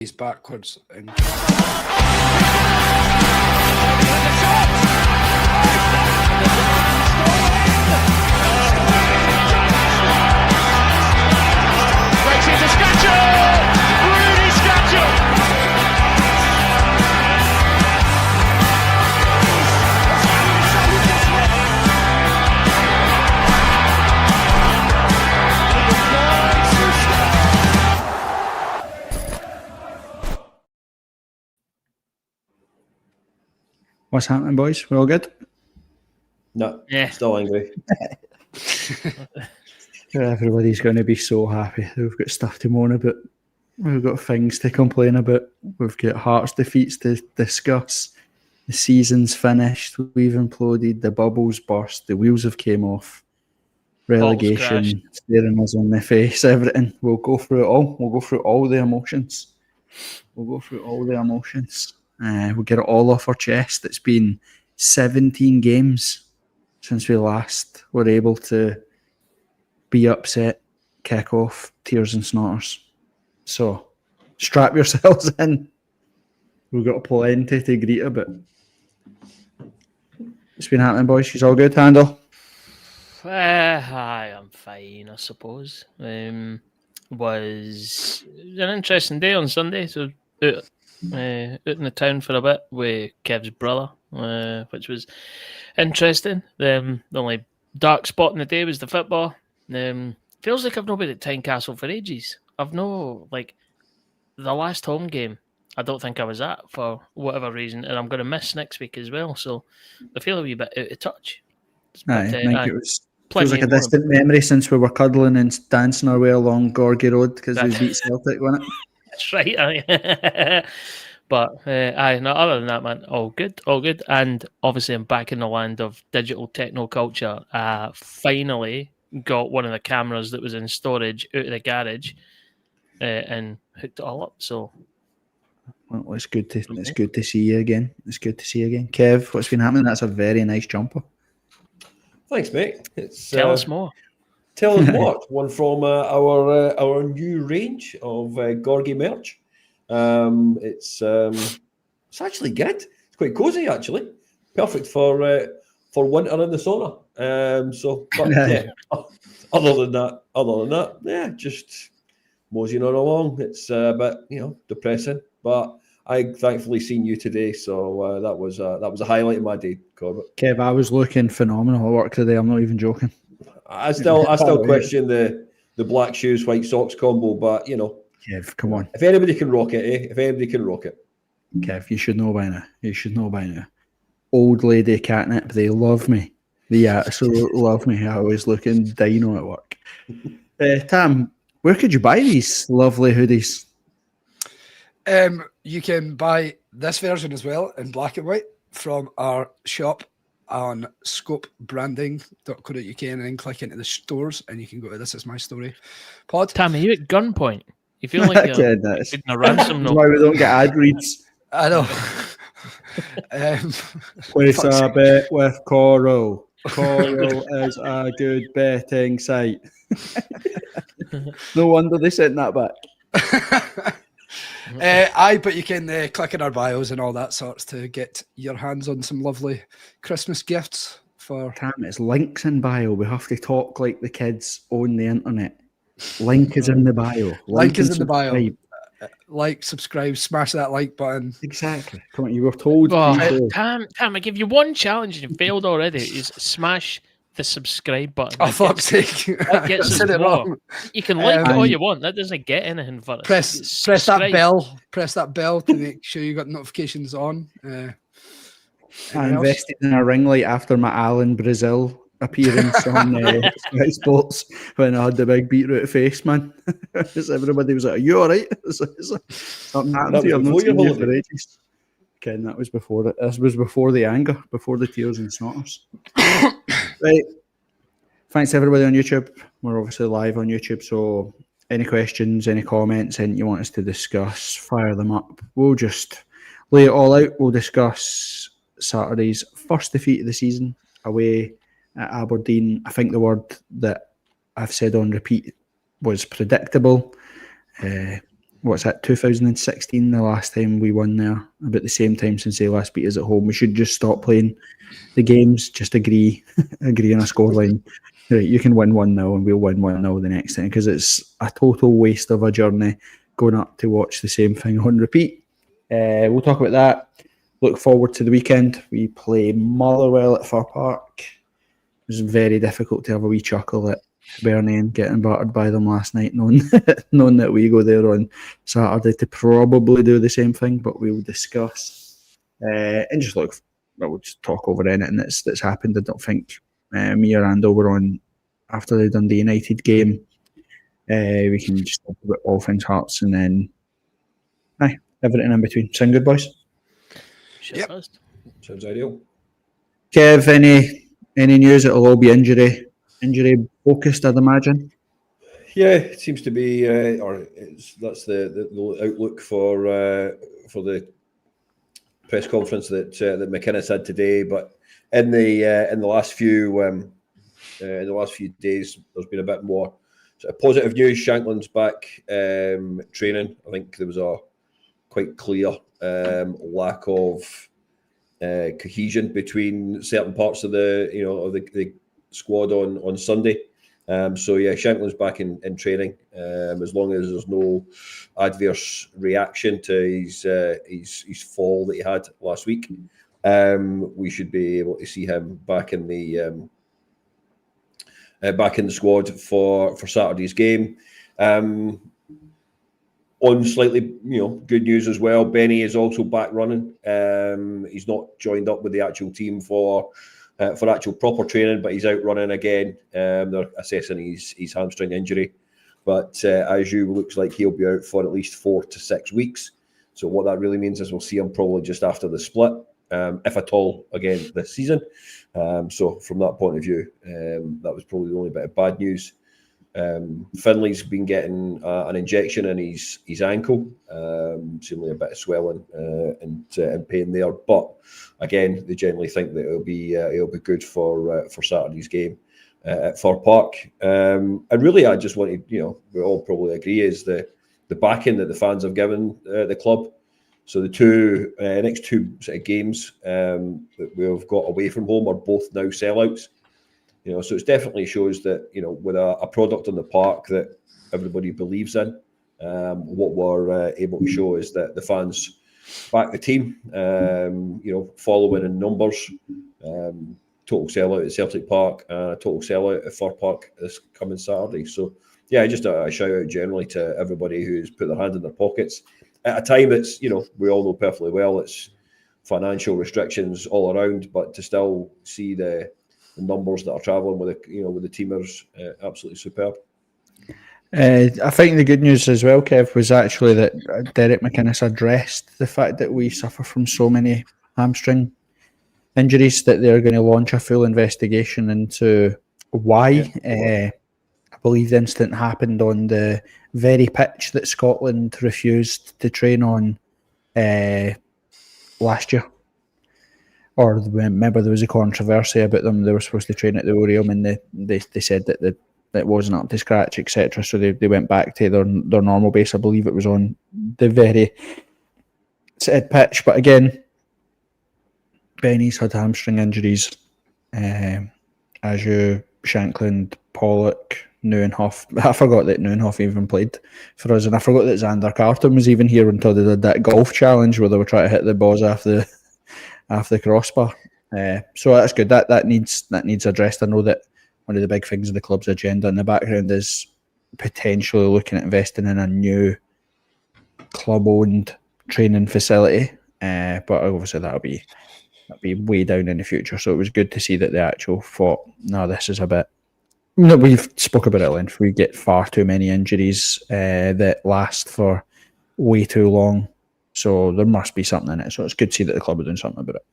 He's backwards and What's happening, boys? We all good? No, Yeah. still angry. Everybody's going to be so happy. We've got stuff to moan about. We've got things to complain about. We've got Hearts defeats to discuss. The season's finished. We've imploded. The bubbles burst. The wheels have came off. Relegation staring us in the face. Everything. We'll go through it all. We'll go through all the emotions. We'll get it all off our chest. It's been 17 games since we last were able to be upset, kick off, tears and snorters. So strap yourselves in. We've got plenty to greet about. What's been happening, boys? She's all good, Handel? I'm fine, I suppose. Was an interesting day on Sunday, so out in the town for a bit with Kev's brother, which was interesting. The only dark spot in the day was the football. Feels like I've not been at Tynecastle for ages. I've no, like, the last home game I don't think I was at for whatever reason, and I'm going to miss next week as well, so I feel a wee bit out of touch. But, it feels like a distant memory since we were cuddling and dancing our way along Gorgie Road because we beat Celtic, wasn't it? That's right. But other than that, man, all good. And obviously, I'm back in the land of digital techno culture. Finally got one of the cameras that was in storage out of the garage and hooked it all up. So, well, it's good to see you again. Kev, what's been happening? That's a very nice jumper. Thanks, mate. Tell us more. Tell us what. One from our new range of Gorgie merch. It's actually good. It's quite cozy, actually. Perfect for winter in the sauna. Other than that, yeah, just moseying on along. It's a bit, depressing, but I thankfully seen you today, so that was a highlight of my day, Corbett. Kev, I was looking phenomenal at work today. I'm not even joking. I still question the black shoes, white socks combo, but Kev, come on. If anybody can rock it, If anybody can rock it. Kev, you should know by now. Old lady catnip, they love me. They absolutely love me. I was looking dino at work. Tam, where could you buy these lovely hoodies? you can buy this version as well in black and white from our shop on scopebranding.co.uk, and then click into the stores and you can go to This Is My Story pod. Tam, are you at gunpoint? You feel like you're getting a ransom note. That's why we don't get ad reads. I know. Place a bet with Coral. Coral is a good betting site. No wonder they sent that back. But you can click in our bios and all that sorts to get your hands on some lovely Christmas gifts for Tam, it's links in bio. We have to talk like the kids own the internet. Link is in the bio. Link is in the bio. Like, subscribe, smash that like button. Exactly. Come on, you were told. Tam, I give you one challenge and you failed already. Is smash the subscribe button. Oh, fuck's sake. That gets us more. You can like it all you want. That doesn't get anything for us. Press that bell. Press that bell to make sure you got notifications on. I invested in a ring light after my Alan Brazil appearance on Sky Sports when I had the big beetroot face, man. Everybody was like, "Are you all right?" Something happened to you. I've not seen you for ages. Ken, that was before it. This was before the anger, before the tears and snorters. Right. Thanks everybody on YouTube. We're obviously live on YouTube, so any questions, any comments, anything you want us to discuss, fire them up. We'll just lay it all out. We'll discuss Saturday's first defeat of the season away at Aberdeen. I think the word that I've said on repeat was predictable. what's that, 2016, the last time we won there, about the same time since they last beat us at home. We should just stop playing the games, just agree on a scoreline. Right, you can win 1-0 and we'll win 1-0 the next time, because it's a total waste of a journey going up to watch the same thing on repeat. We'll talk about that. Look forward to the weekend. We play Motherwell at Fir Park. It was very difficult to have a wee chuckle at Hibernian getting battered by them last night, knowing that we go there on Saturday to probably do the same thing, but we'll discuss. And just look, we'll just talk over anything that's happened. I don't think me or Ando were on after the Dundee United game. We can just talk about all things Hearts, and then everything in between. Sound good, boys? Yep. Sounds ideal. Kev, any news? It'll all be injury focused, I'd imagine. Yeah, it seems to be, that's the outlook for the press conference that McInnes had today. But in the last few days, there's been a bit more sort of positive news. Shankland's back training. I think there was a quite clear lack of cohesion between certain parts of the squad on Sunday. So yeah, Shankland's back in training. As long as there's no adverse reaction to his fall that he had last week, we should be able to see him back in the squad for Saturday's game. On slightly, good news as well, Benny is also back running. He's not joined up with the actual team for actual proper training, but he's out running again. They're assessing his hamstring injury. But as you looks like he'll be out for at least 4 to 6 weeks. So what that really means is we'll see him probably just after the split, if at all, again this season. So from that point of view, that was probably the only bit of bad news. Finley's been getting an injection in his ankle, seemingly a bit of swelling and pain there. But again, they generally think that it'll be good for Saturday's game at Fir Park. And really, I just wanted, we all probably agree, is the backing that the fans have given the club. So the next two sort of games that we've got away from home are both now sellouts. So it definitely shows that, with a product on the park that everybody believes in, what we're able to show is that the fans back the team, following in numbers. Total sellout at Celtic Park, total sellout at Fir Park this coming Saturday. So, yeah, just a shout out generally to everybody who's put their hand in their pockets at a time that's, we all know perfectly well, it's financial restrictions all around, but to still see the numbers that are travelling with the teamers, absolutely superb. I think the good news as well, Kev, was actually that Derek McInnes addressed the fact that we suffer from so many hamstring injuries that they're going to launch a full investigation into why. I believe the incident happened on the very pitch that Scotland refused to train on last year. Or remember, there was a controversy about them. They were supposed to train at the Oriam, and they said that it wasn't up to scratch, etc. So they went back to their normal base. I believe it was on the very said pitch. But again, Benny's had hamstring injuries. Ajew, Shankland, Pollock, Neuenhoff. I forgot that Neuenhoff even played for us, and I forgot that Xander Carlton was even here until they did that golf challenge where they were trying to hit the balls off the crossbar. So that's good. That needs addressed. I know that one of the big things in the club's agenda in the background is potentially looking at investing in a new club-owned training facility. But obviously that'll be way down in the future. So it was good to see that the actual thought, no, this is a bit. We've spoke about it at length. We get far too many injuries that last for way too long. So there must be something in it. So it's good to see that the club are doing something about it.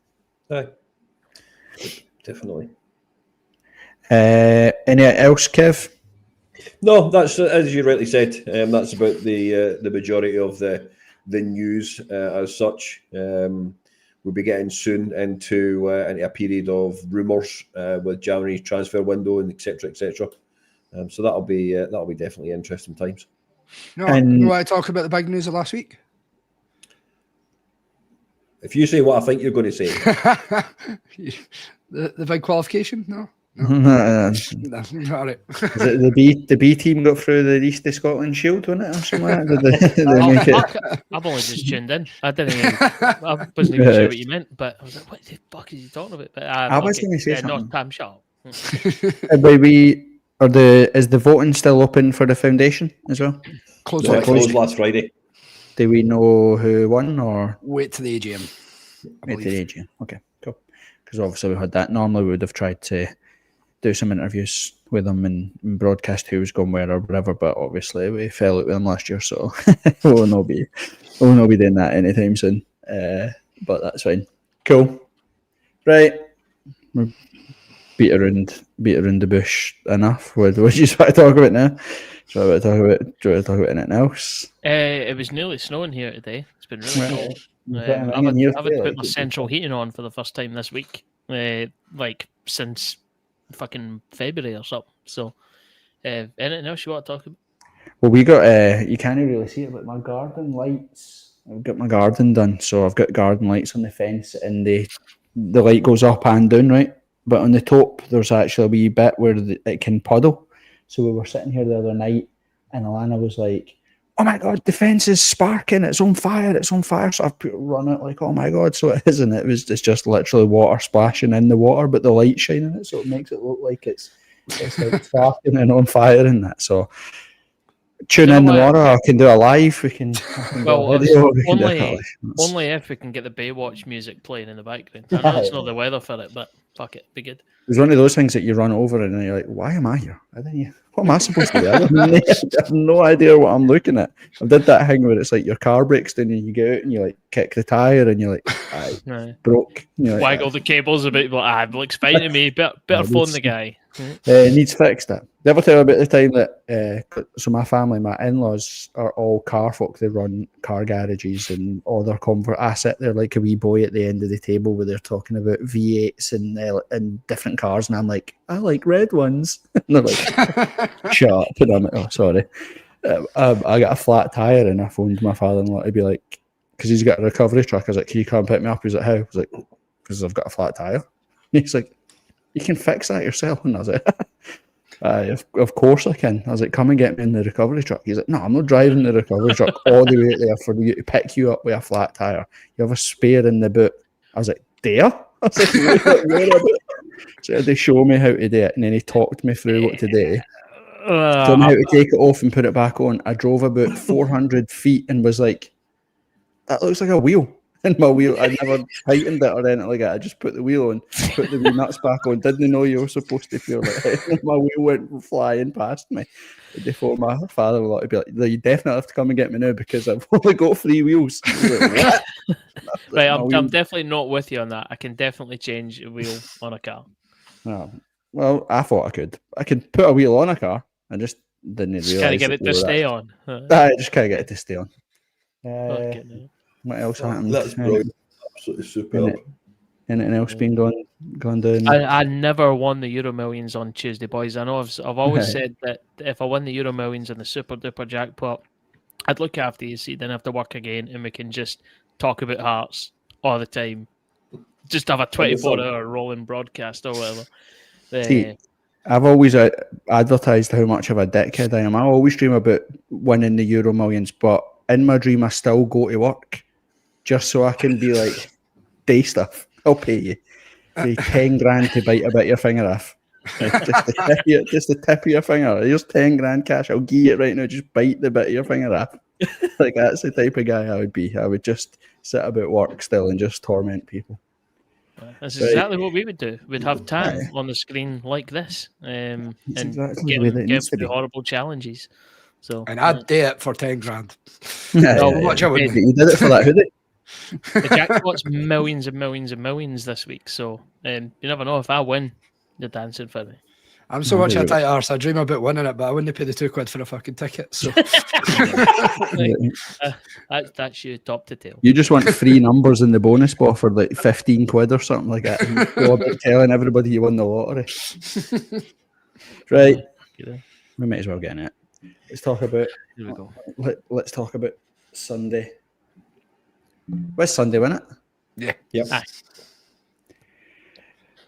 Aye, definitely. Any else, Kev? No, that's as you rightly said. That's about the majority of the news as such. We'll be getting soon into a period of rumours with January's transfer window and etc. So that'll be definitely interesting times. No, And- you want to talk about the big news of last week? If you say what I think you're going to say, the big qualification? No, Is no, all right. it the B team got through the East of Scotland Shield, wasn't it, or something like that? Did they make it? I've only just tuned in. I wasn't even sure what you meant, but I was like, "What the fuck is he talking about?" But I was gonna say no, something. I'm sharp. Is the voting still open for the foundation as well? Close so it. it closed last Friday. Do we know who won or Wait to the AGM. I wait to believe. the AGM? Okay, cool. Because obviously we had that. Normally we would have tried to do some interviews with them and broadcast who was going where or whatever, but obviously we fell out with them last year, so we'll not be doing that anytime soon. But that's fine. Cool. Right. We've beat around the bush enough. What do you want to talk about now? Do you want to talk about anything else? It was nearly snowing here today. It's been really cold. Yeah, I've here had today, to put like, my it's central heating on for the first time this week, like since fucking February or something. So, anything else you want to talk about? Well, we got you can't really see it, but my garden lights. I've got my garden done, so I've got garden lights on the fence, and the light goes up and down, right? But on the top, there's actually a wee bit where it can puddle. So we were sitting here the other night, and Alana was like, "Oh my god, the fence is sparking! It's on fire! It's on fire!" So I've run it like, "Oh my god!" So it is, and it's just literally water splashing in the water, but the light shining it, so it makes it look like it's like sparking and on fire and that. So tune in tomorrow. I can do a live. We can. Well, only only if we can get the Baywatch music playing in the background. I know it's not the weather for it, but fuck it, be good. It's one of those things that you run over and you're like, "Why am I here? What am I supposed to do?" I have no idea what I'm looking at. I did that thing where it's like your car breaks down and you go out and you like kick the tire and you're like, "I broke." You're like, waggle the cables a bit. It looks fine to me. Better phone the guy. It needs fixed. That. Did I ever tell you about the time that so my family, my in-laws are all car folk. They run car garages and all their comfort. I sit there like a wee boy at the end of the table where they're talking about V8s and different cars, and I'm like, "I like red ones." And they're like, "Shut up!" And I'm like, "Oh, sorry." I got a flat tire, and I phoned my father-in-law to be like, because he's got a recovery truck. I was like, "Can you come pick me up?" He's like, "How?" I was like, "Because I've got a flat tire." He's like, "You can fix that yourself." And I was like, of course I can. I was like, "Come and get me in the recovery truck." He's like, "No, I'm not driving the recovery truck all the way out there for you to pick you up with a flat tire. You have a spare in the boot." I was like, "There?" I was like, where so they show me how to do it, and then he talked me through what to do. Told me how to take it off and put it back on. I drove about 400 feet and was like, "That looks like a wheel." And my wheel, I never tightened it or anything like that. I just put the wheel on, put the wheel nuts back on. Didn't know you were supposed to feel like my wheel went flying past me. Before my father-in-law to be like, "You definitely have to come and get me now because I've only got 3 wheels." Like, what? Right, I'm definitely not with you on that. I can definitely change a wheel on a car. Oh, well, I thought I could. I could put a wheel on a car. I just didn't realize. Just kind of get it to stay on. I just can't get it to stay on. Okay, What else happened? That's brilliant. Absolutely superb. Anything else been gone down? I never won the Euro Millions on Tuesday, boys. I know I've always said that if I win the Euro Millions and the super duper jackpot, I'd look after you, so you didn't have to work again, and we can just talk about Hearts all the time. Just have a 24-hour rolling broadcast or whatever. See, I've always advertised how much of a dickhead I am. I always dream about winning the Euro Millions, but in my dream, I still go to work just so I can be like, "Day stuff, I'll pay you. Pay 10 grand to bite a bit of your finger off. Just the tip of your finger. Here's 10 grand cash. I'll give you it right now. Just bite the bit of your finger off." Like, that's the type of guy I would be. I would just sit about work still and just torment people. That's exactly what we would do. We'd have Tam on the screen like this, and exactly give the way that it needs to be. the horrible challenges. So, And I'd do it for 10 grand. Much I wouldn't. You did it for that hoodie. The jackpot's millions and millions and millions this week, so you never know. If I win, you're dancing for me. I'm so much a tight arse. I dream about winning it, but I wouldn't pay the £2 for a fucking ticket. So That's you top to tail. You just want 3 numbers in the bonus spot for like 15 quid or something like that. And go about telling everybody you won the lottery. Right. We might as well get in it. let's talk about. Here we go. Let's talk about Sunday. What's Sunday, wasn't it? Yeah. Yep. Aye.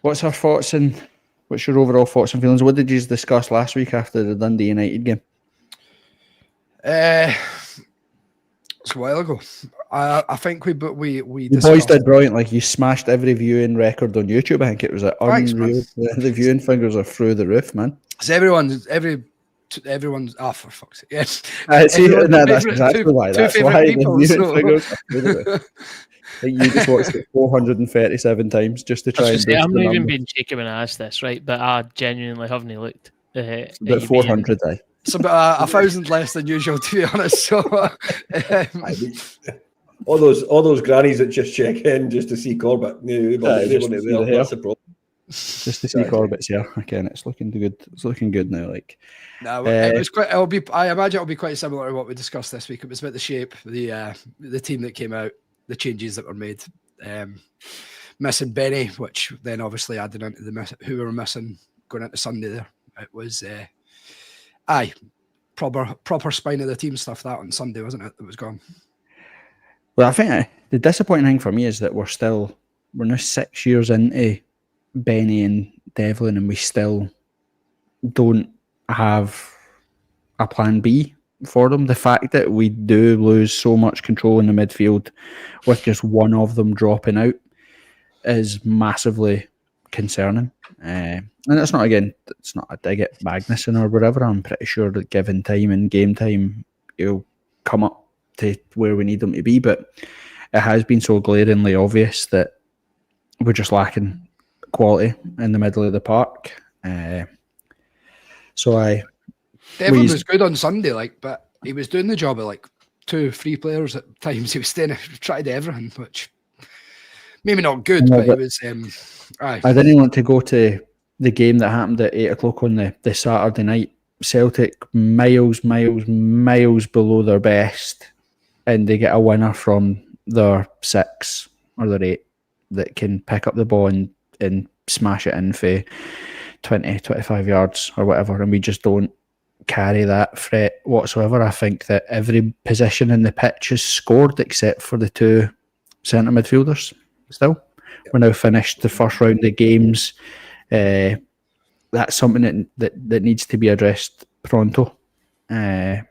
What's our thoughts and what's your overall thoughts and feelings? What did you discuss last week after the Dundee United game? It's a while ago. I think we The boys did brilliant. Like, you smashed every viewing record on YouTube. I think it was Thanks, unreal. The viewing figures are through the roof, man. So everyone's for fuck's sake. Yes. That's Everyone's exactly why. two That's favourite why people, the viewing so- figures are through the roof. Like, you just watched it 437 times just to try and boost I'm the not even number. being cheeky when I asked this, right? But I genuinely haven't looked. About 400, aye. It's about 1,000 less than usual, to be honest. So, All those grannies that just check in just to see Corbett. They Aye, just weren't to see there. the hair. That's the problem. Just to see Corbett's here again. It's looking good. It's looking good now. Like, no, it was quite. I imagine it'll be quite similar to what we discussed this week. It was about the shape, the team that came out, the changes that were made. Missing Benny, which then obviously added into who we were missing going into Sunday. There, it was proper spine of the team stuff that on Sunday, wasn't it? That was gone. well, I think the disappointing thing for me is that we're now 6 years into Benny and Devlin, and we still don't have a plan B for them. The fact that we do lose so much control in the midfield with just one of them dropping out is massively concerning. And it's not a dig at Magnuson or whatever. I'm pretty sure that given time and game time, he'll come up to where we need him to be. But it has been so glaringly obvious that we're just lacking quality in the middle of the park. Devlin was good on Sunday, but he was doing the job of 2-3 players at times. He was trying to do everything, which maybe not good, but he was. I didn't want to go to the game that happened at 8:00 on the Saturday night. Celtic miles below their best, and they get a winner from their 6 or their 8 that can pick up the ball and smash it in for 20-25 yards or whatever, and we just don't carry that threat whatsoever. I think that every position in the pitch is scored except for the 2 centre midfielders. Still, we're now finished the first round of games. That's something that needs to be addressed pronto. And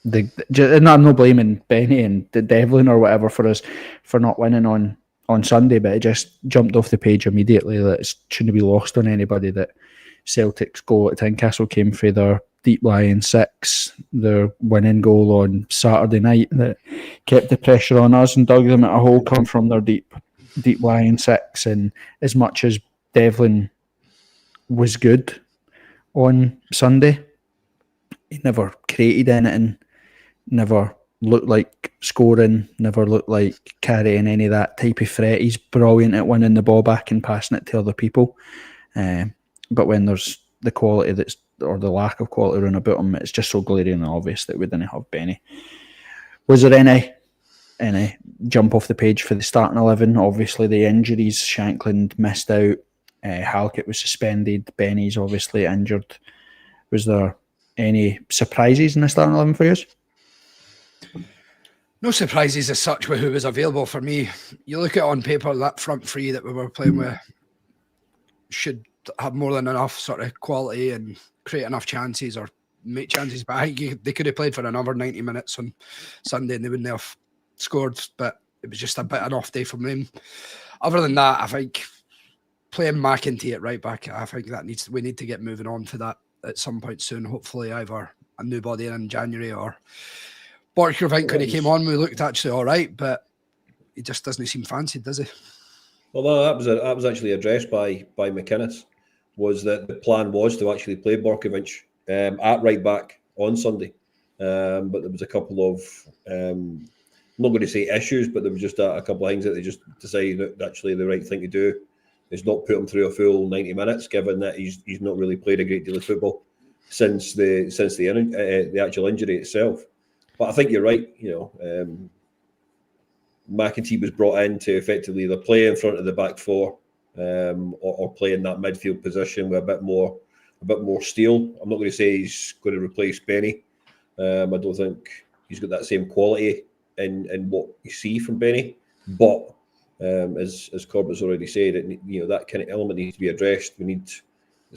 I'm not blaming Benny and Devlin or whatever for not winning on Sunday, but it just jumped off the page immediately that it shouldn't be lost on anybody that Celtic's goal at Tynecastle came for their deep lying 6, their winning goal on Saturday night that kept the pressure on us and dug them at a hole come from their deep lying 6. And as much as Devlin was good on Sunday, he never created anything, never looked like scoring, never looked like carrying any of that type of threat. He's brilliant at winning the ball back and passing it to other people. But when there's the quality or the lack of quality around about him, it's just so glaringly obvious that we didn't have Benny. Was there any jump off the page for the starting 11? Obviously the injuries, Shankland missed out, Halkett was suspended, Benny's obviously injured. Was there any surprises in the starting 11 for you? No surprises as such with who was available for me. You look at it on paper, that front three that we were playing with should have more than enough sort of quality and create enough chances or make chances. But I think they could have played for another 90 minutes on Sunday and they wouldn't have scored. But it was just a bit of an off day from them. Other than that, I think playing McEntee at right back, I think we need to get moving on to that at some point soon. Hopefully either a new body in January or Borchgrevink, when he came on, we looked actually all right, but he just doesn't seem fancied, does he? Well, that was actually addressed by McInnes, was that the plan was to actually play Borchgrevink at right back on Sunday. But there was a couple of, I'm not going to say issues, but there was just a couple of things that they just decided that actually the right thing to do is not put him through a full 90 minutes, given that he's not really played a great deal of football since the actual injury itself. But I think you're right. McEntee was brought in to effectively either play in front of the back 4 or play in that midfield position with a bit more steel. I'm not going to say he's going to replace Benny, I don't think he's got that same quality in what you see from Benny. But as Corbett's already said, that kind of element needs to be addressed. It's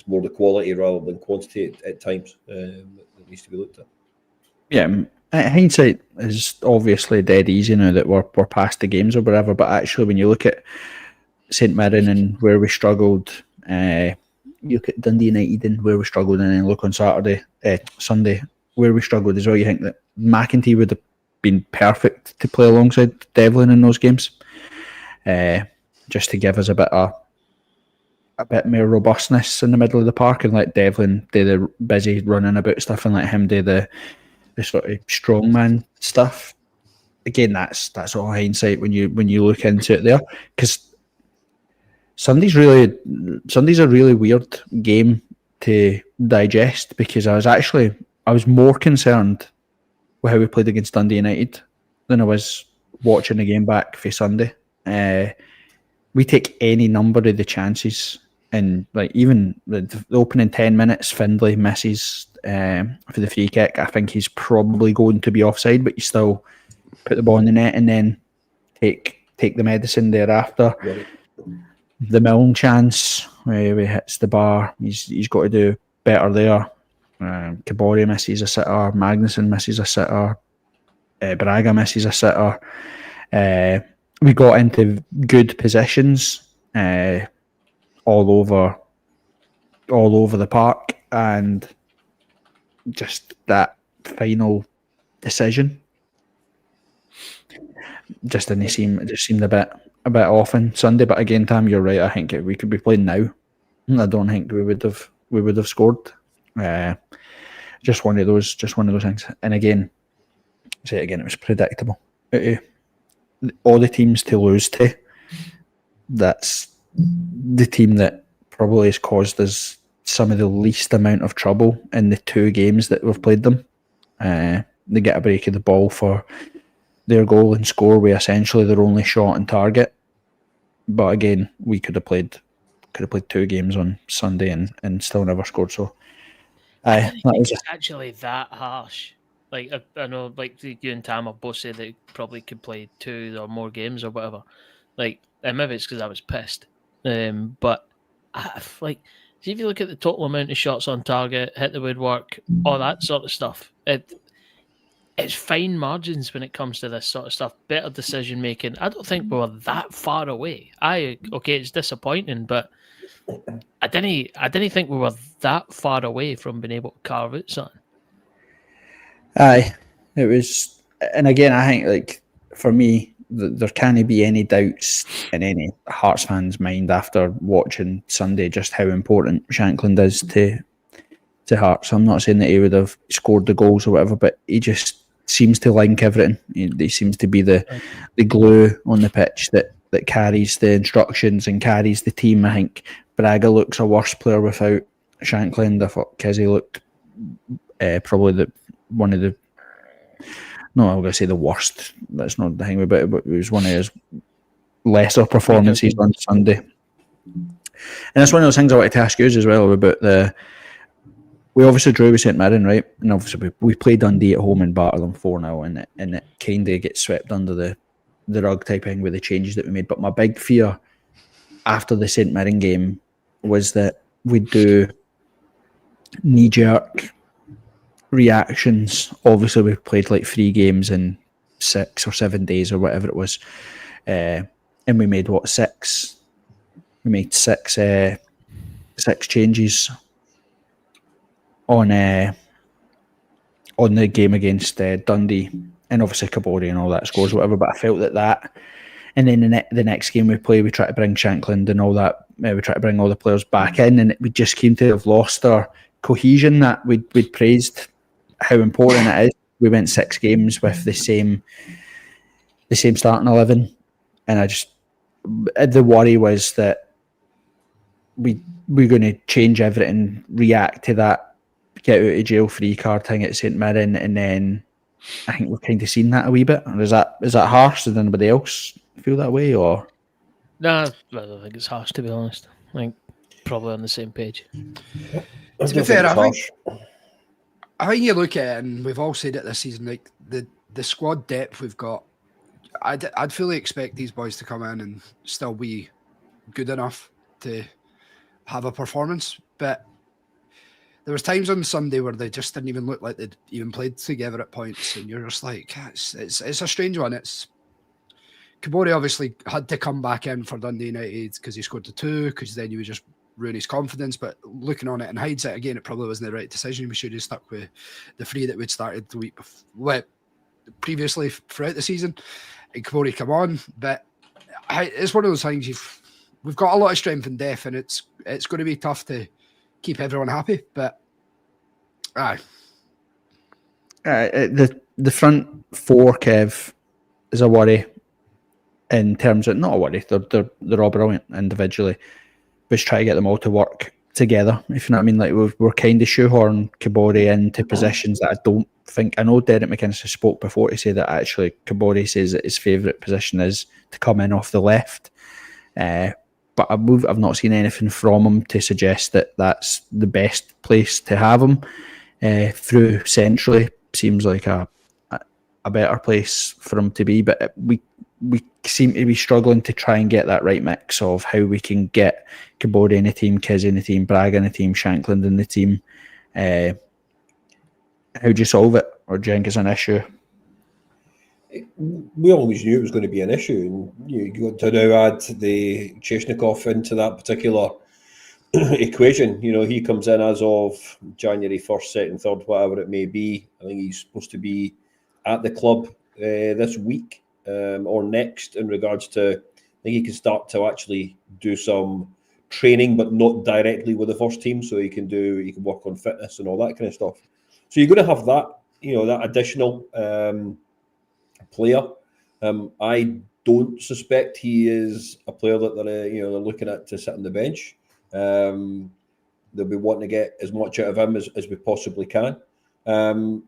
more the quality rather than quantity at times that needs to be looked at. Yeah, hindsight is obviously dead easy now that we're past the games or whatever. But actually, when you look at St Mirren and where we struggled, you look at Dundee United and where we struggled, and then look on Sunday where we struggled as well. You think that McEntee would have been perfect to play alongside Devlin in those games, just to give us a bit more robustness in the middle of the park, and let Devlin do the busy running about stuff, and let him do the sort of strongman stuff. Again, that's all hindsight when you look into it there, because Sunday's a really weird game to digest, because I was more concerned with how we played against Dundee United than I was watching the game back for Sunday. We take any number of the chances, and like even the opening 10 minutes, Findlay misses for the free kick. I think he's probably going to be offside, but you still put the ball in the net and then take the medicine thereafter. Right. The Milne chance where he hits the bar, he's got to do better there. Kabori misses a sitter, Magnuson misses a sitter, Braga misses a sitter. We got into good positions all over the park, and just that final decision just seemed a bit off on Sunday. But again, Tam, you're right. I think we could be playing now. I don't think we would have scored. Just one of those things. And again, say it again, it was predictable. All the teams to lose to, that's the team that probably has caused us some of the least amount of trouble in the 2 games that we've played them. They get a break of the ball for their goal and score with essentially their only shot on target. But again, we could have played 2 games on Sunday and still never scored. So I don't think it's actually that harsh. Like I know, like you and Tam have both said they probably could play 2 or more games or whatever. Like, and maybe it's because I was pissed. But see if you look at the total amount of shots on target, hit the woodwork, all that sort of stuff, it's fine margins when it comes to this sort of stuff. Better decision making. I don't think we were that far away. It's disappointing, but I didn't think we were that far away from being able to carve out something. Aye, it was, and again, I think like for me, there can't be any doubts in any Hearts fan's mind after watching Sunday just how important Shankland is to Hearts. I'm not saying that he would have scored the goals or whatever, but he just seems to link everything. He seems to be the glue on the pitch that carries the instructions and carries the team. I think Braga looks a worse player without Shankland. I thought Kizzy looked probably one of the, no, I'm going to say the worst. That's not the thing about it, but it was one of his lesser performances on Sunday. And that's one of those things I wanted to ask you as well about we obviously drew with St Mirren, right? And obviously we played Dundee at home and battered them 4-0, and it kind of gets swept under the rug type thing with the changes that we made. But my big fear after the St Mirren game was that we'd do knee-jerk reactions. Obviously we played like 3 games in 6 or 7 days or whatever it was, and we made 6 changes on the game against Dundee, and obviously Kabori and all that scores whatever. But I felt that and then the next game we play, we try to bring Shankland and all that, we try to bring all the players back in, and we just came to have lost our cohesion that we'd praised how important it is. We went 6 games with the same starting 11, and the worry was that we're going to change everything, react to that get out of jail free card thing at St Mirren, and then I think we've kind of seen that a wee bit. Or is that harsh? Does anybody else feel that way? Or no, I don't think it's harsh, to be honest. I think probably on the same page. To be fair, I I think you look at it, and we've all said it this season, like the squad depth we've got, I'd fully expect these boys to come in and still be good enough to have a performance. But there was times on Sunday where they just didn't even look like they'd even played together at points, and you're just like, it's a strange one. Kabore obviously had to come back in for Dundee United because he scored the 2, because then he would just ruin his confidence. But looking on it in hindsight, again, it probably wasn't the right decision. We should have stuck with the 3 that we'd started the week before, previously throughout the season, and Kabore come on. But it's one of those things, we've got a lot of strength and depth, and it's going to be tough to keep everyone happy. But the front 4, Kev, is a worry. In terms of, not a worry, they're all brilliant individually. We just try to get them all to work together, if you know what I mean. Like we're kind of shoehorn Kabore into positions that I don't think. I know Derek McInnes has spoke before to say that actually Kabore says that his favourite position is to come in off the left. But I've not seen anything from him to suggest that that's the best place to have him. Through centrally seems like a better place for him to be. But we seem to be struggling to try and get that right mix of how we can get Kabore in the team, Kizzy in the team, Braga in the team, Shankland in the team. How do you solve it? Or do you think it's an issue? We always knew it was going to be an issue, and you got to now add the Chesnikov into that particular equation. You know, he comes in as of January 1st, 2nd, 3rd, whatever it may be. I think he's supposed to be at the club this week or next, in regards to, I think he can start to actually do some training, but not directly with the first team, so he can work on fitness and all that kind of stuff. So you're going to have that, you know, that additional player. I don't suspect he is a player that they're looking at to sit on the bench. They'll be wanting to get as much out of him as we possibly can. And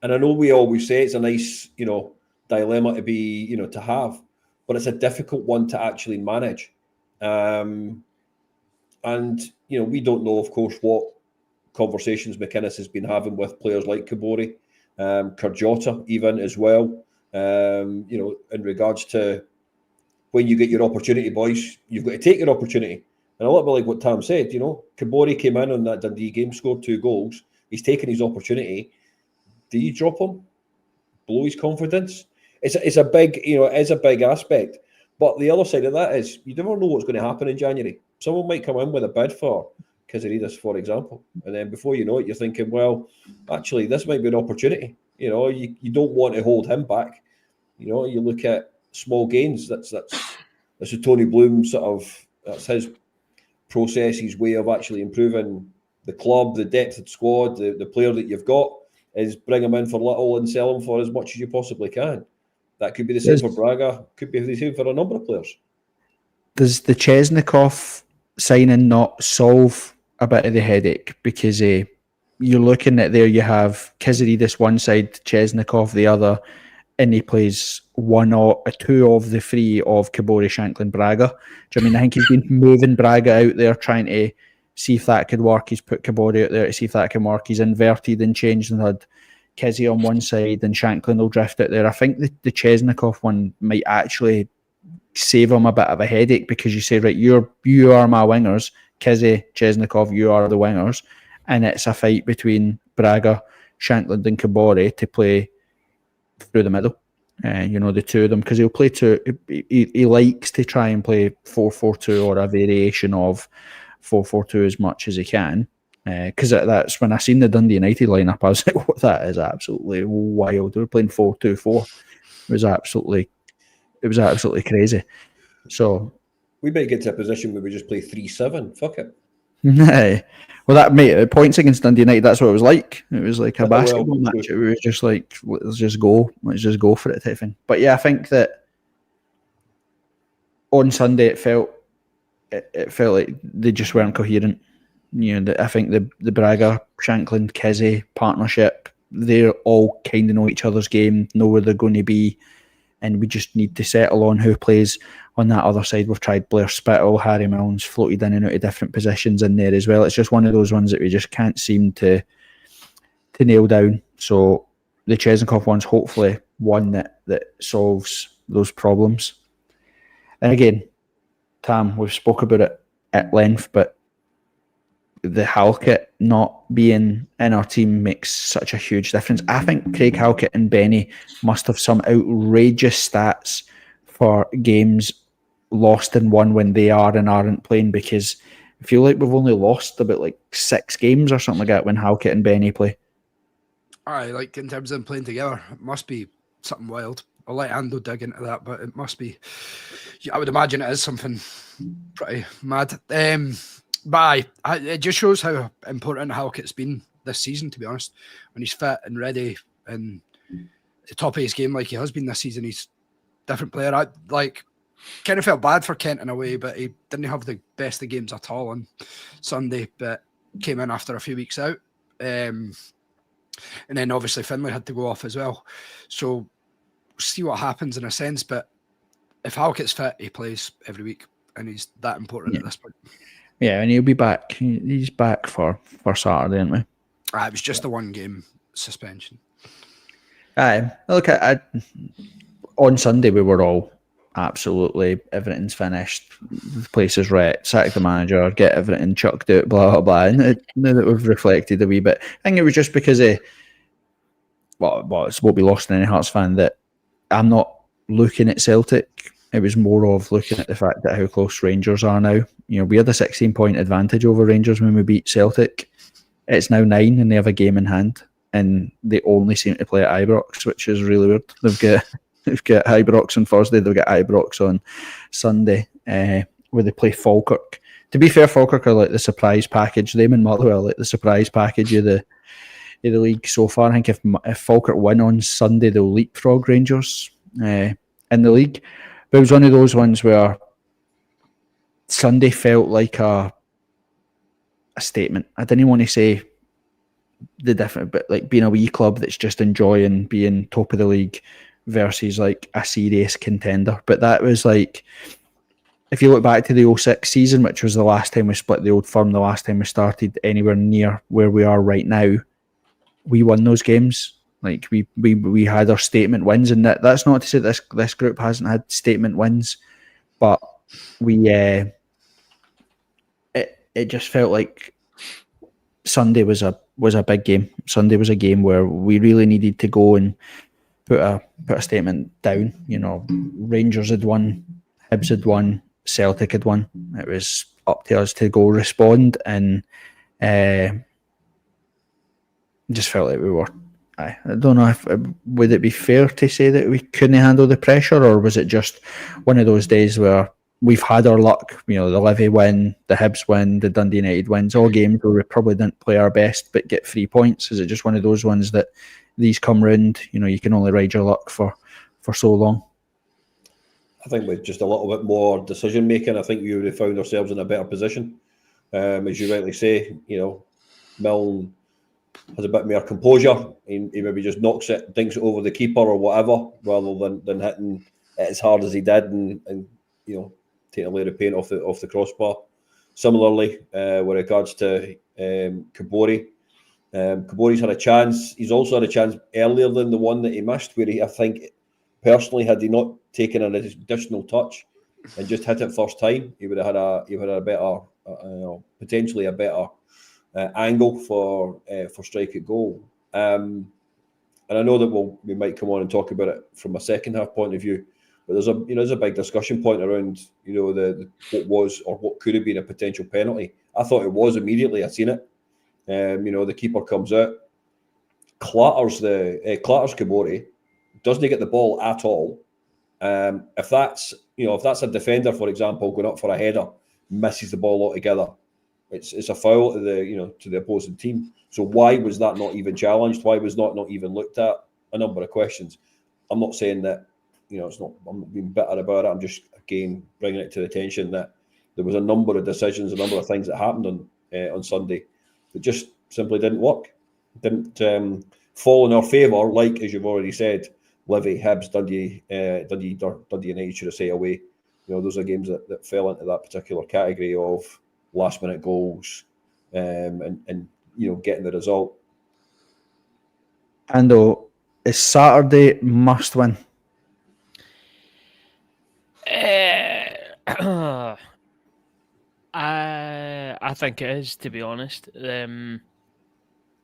I know we always say it's a nice, you know, dilemma to be, you know, to have, but it's a difficult one to actually manage. And, you know, we don't know, of course, what conversations McInnes has been having with players like Kabore, Kyrgiota even as well. You know, in regards to when you get your opportunity, boys, you've got to take your opportunity. And a little bit like what Tam said, you know, Kabore came in on that Dundee game, scored 2 goals. He's taken his opportunity. Do you drop him? Blow his confidence? It's a big, you know, it is a big aspect. But the other side of that is you never know what's going to happen in January. Someone might come in with a bid for Kizaridas, for example. And then before you know it, you're thinking, well, actually, this might be an opportunity. You know, you don't want to hold him back. You know, you look at small gains. That's a Tony Bloom sort of, that's his process, his way of actually improving the club, the depth of the squad, the player that you've got, is bring him in for little and sell him for as much as you possibly can. That could be the same for Braga, could be the same for a number of players. Does the Chesnikov signing not solve a bit of the headache? Because you're looking at there, you have Kizaridas one side, Chesnikov the other, and he plays 1 or 2 of the 3 of Kabore, Shankland, Braga. Do you know what I mean? I think he's been moving Braga out there, trying to see if that could work. He's put Kabore out there to see if that can work. He's inverted and changed and had Kizzy on one side and Shankland will drift out there. I think the Chesnikov one might actually save him a bit of a headache, because you say, right, you are my wingers, Kizzy, Chesnikov, you are the wingers, and it's a fight between Braga, Shankland and Kabore to play through the middle. You know, the 2 of them, because he'll play 2. He likes to try and play 4-4-2 or a variation of 4-4-2 as much as he can. Because that's when I seen the Dundee United lineup, I was like, "What? That is absolutely wild." They were playing 4-2-4. It was absolutely crazy. So we might get to a position where we just play 3-7. Fuck it. Well, that mate, points against Dundee United, that's what it was like. It was like a basketball match. It was just like, let's just go for it type thing. But yeah, I think that on Sunday it felt like they just weren't coherent. You know, I think the Braga, Shankland, Kizzy partnership, they're all kind of know each other's game, know where they're going to be, and we just need to settle on who plays on that other side. We've tried Blair Spittle, Harry Milnes floated in and out of different positions in there as well. It's just one of those ones that we just can't seem to to nail down. So the Chesenkov one's hopefully one that solves those problems. And again, Tam, we've spoke about it at length, but the Halkett not being in our team makes such a huge difference. I think Craig Halkett and Benny must have some outrageous stats for games lost and won when they are and aren't playing, because I feel like we've only lost about like 6 games or something like that when Halkett and Benny play. Aye, like in terms of them playing together, it must be something wild. I'll let Ando dig into that, but it must be. I would imagine it is something pretty mad. But it just shows how important Halkett's been this season, to be honest. When he's fit and ready and the top of his game like he has been this season, he's a different player. I kind of felt bad for Kent in a way, but he didn't have the best of games at all on Sunday, but came in after a few weeks out. And then obviously Finlay had to go off as well. So we'll see what happens in a sense, but if Halkett's fit, he plays every week and he's that important at this point. Yeah, and he'll be back. He's back for Saturday, isn't we? It was just a 1 game suspension. Look, on Sunday we were all absolutely, everything's finished, the place is wrecked, sack the manager, get everything chucked out, blah, blah, blah. And now that we've reflected a wee bit, I think it was just because of, it's what we lost in any Hearts fan, that I'm not looking at Celtic. It was more of looking at the fact that how close Rangers are now. You know, we had a 16-point advantage over Rangers when we beat Celtic. It's now 9 and they have a game in hand, and they only seem to play at Ibrox, which is really weird. They've got Ibrox on Thursday, they've got Ibrox on Sunday, where they play Falkirk. To be fair, Falkirk are like the surprise package. Them and Motherwell are like the surprise package of the league so far. I think if Falkirk win on Sunday, they'll leapfrog Rangers in the league. But it was one of those ones where Sunday felt like a statement. I didn't want to say the different, but like being a wee club that's just enjoying being top of the league versus like a serious contender. But that was like, if you look back to the 06 season, which was the last time we split the Old Firm, the last time we started anywhere near where we are right now, we won those games. Like we had our statement wins, and that's not to say this group hasn't had statement wins, but we it just felt like Sunday was a big game. Sunday was a game where we really needed to go and put a statement down. You know, Rangers had won, Hibs had won, Celtic had won. It was up to us to go respond, and just felt like we were. I don't know if would it be fair to say that we couldn't handle the pressure, or was it just one of those days where we've had our luck? You know, the Livy win, the Hibs win, the Dundee United wins, all games where we probably didn't play our best but get 3 points. Is it just one of those ones that these come round? You know, you can only ride your luck for so long. I think with just a little bit more decision making, I think we would have found ourselves in a better position. As you rightly say, you know, Milne has a bit more composure. He maybe just knocks it, dinks it over the keeper or whatever, rather than hitting it as hard as he did and you know, taking a layer of paint off the crossbar. Similarly, with regards to Kabori, Kabori's had a chance. He's also had a chance earlier than the one that he missed, where I think personally, had he not taken an additional touch and just hit it first time, he would have had a better, potentially a better angle for strike at goal. And I know that we might come on and talk about it from a second half point of view, but there's a big discussion point around, you know, the what was or what could have been a potential penalty. I thought it was immediately. I seen it. You know, the keeper comes out, clatters Kabori, doesn't get the ball at all. If that's a defender, for example, going up for a header, misses the ball altogether, it's a foul to the opposing team. So why was that not even challenged? Why was that not even looked at? A number of questions. I'm not saying that, you know, I'm not being bitter about it. I'm just, again, bringing it to the attention that there was a number of decisions, a number of things that happened on Sunday that just simply didn't work, didn't fall in our favour. Like, as you've already said, Livy, Hibs, Dundee United, should I say, away. You know, those are games that fell into that particular category of last minute goals, and you know, getting the result. Ando, is Saturday must win? I think it is, to be honest.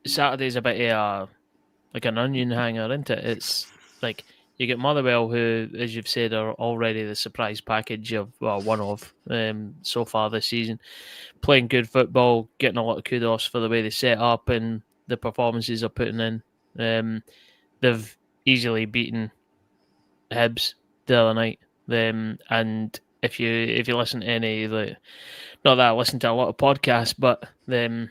Saturday's a bit of like an onion hanger, isn't it? It's like you get Motherwell, who, as you've said, are already the surprise package of one of so far this season, playing good football, getting a lot of kudos for the way they set up and the performances they're putting in. They've easily beaten Hibs the other night, and if you listen to any, like, not that I listen to a lot of podcasts, but there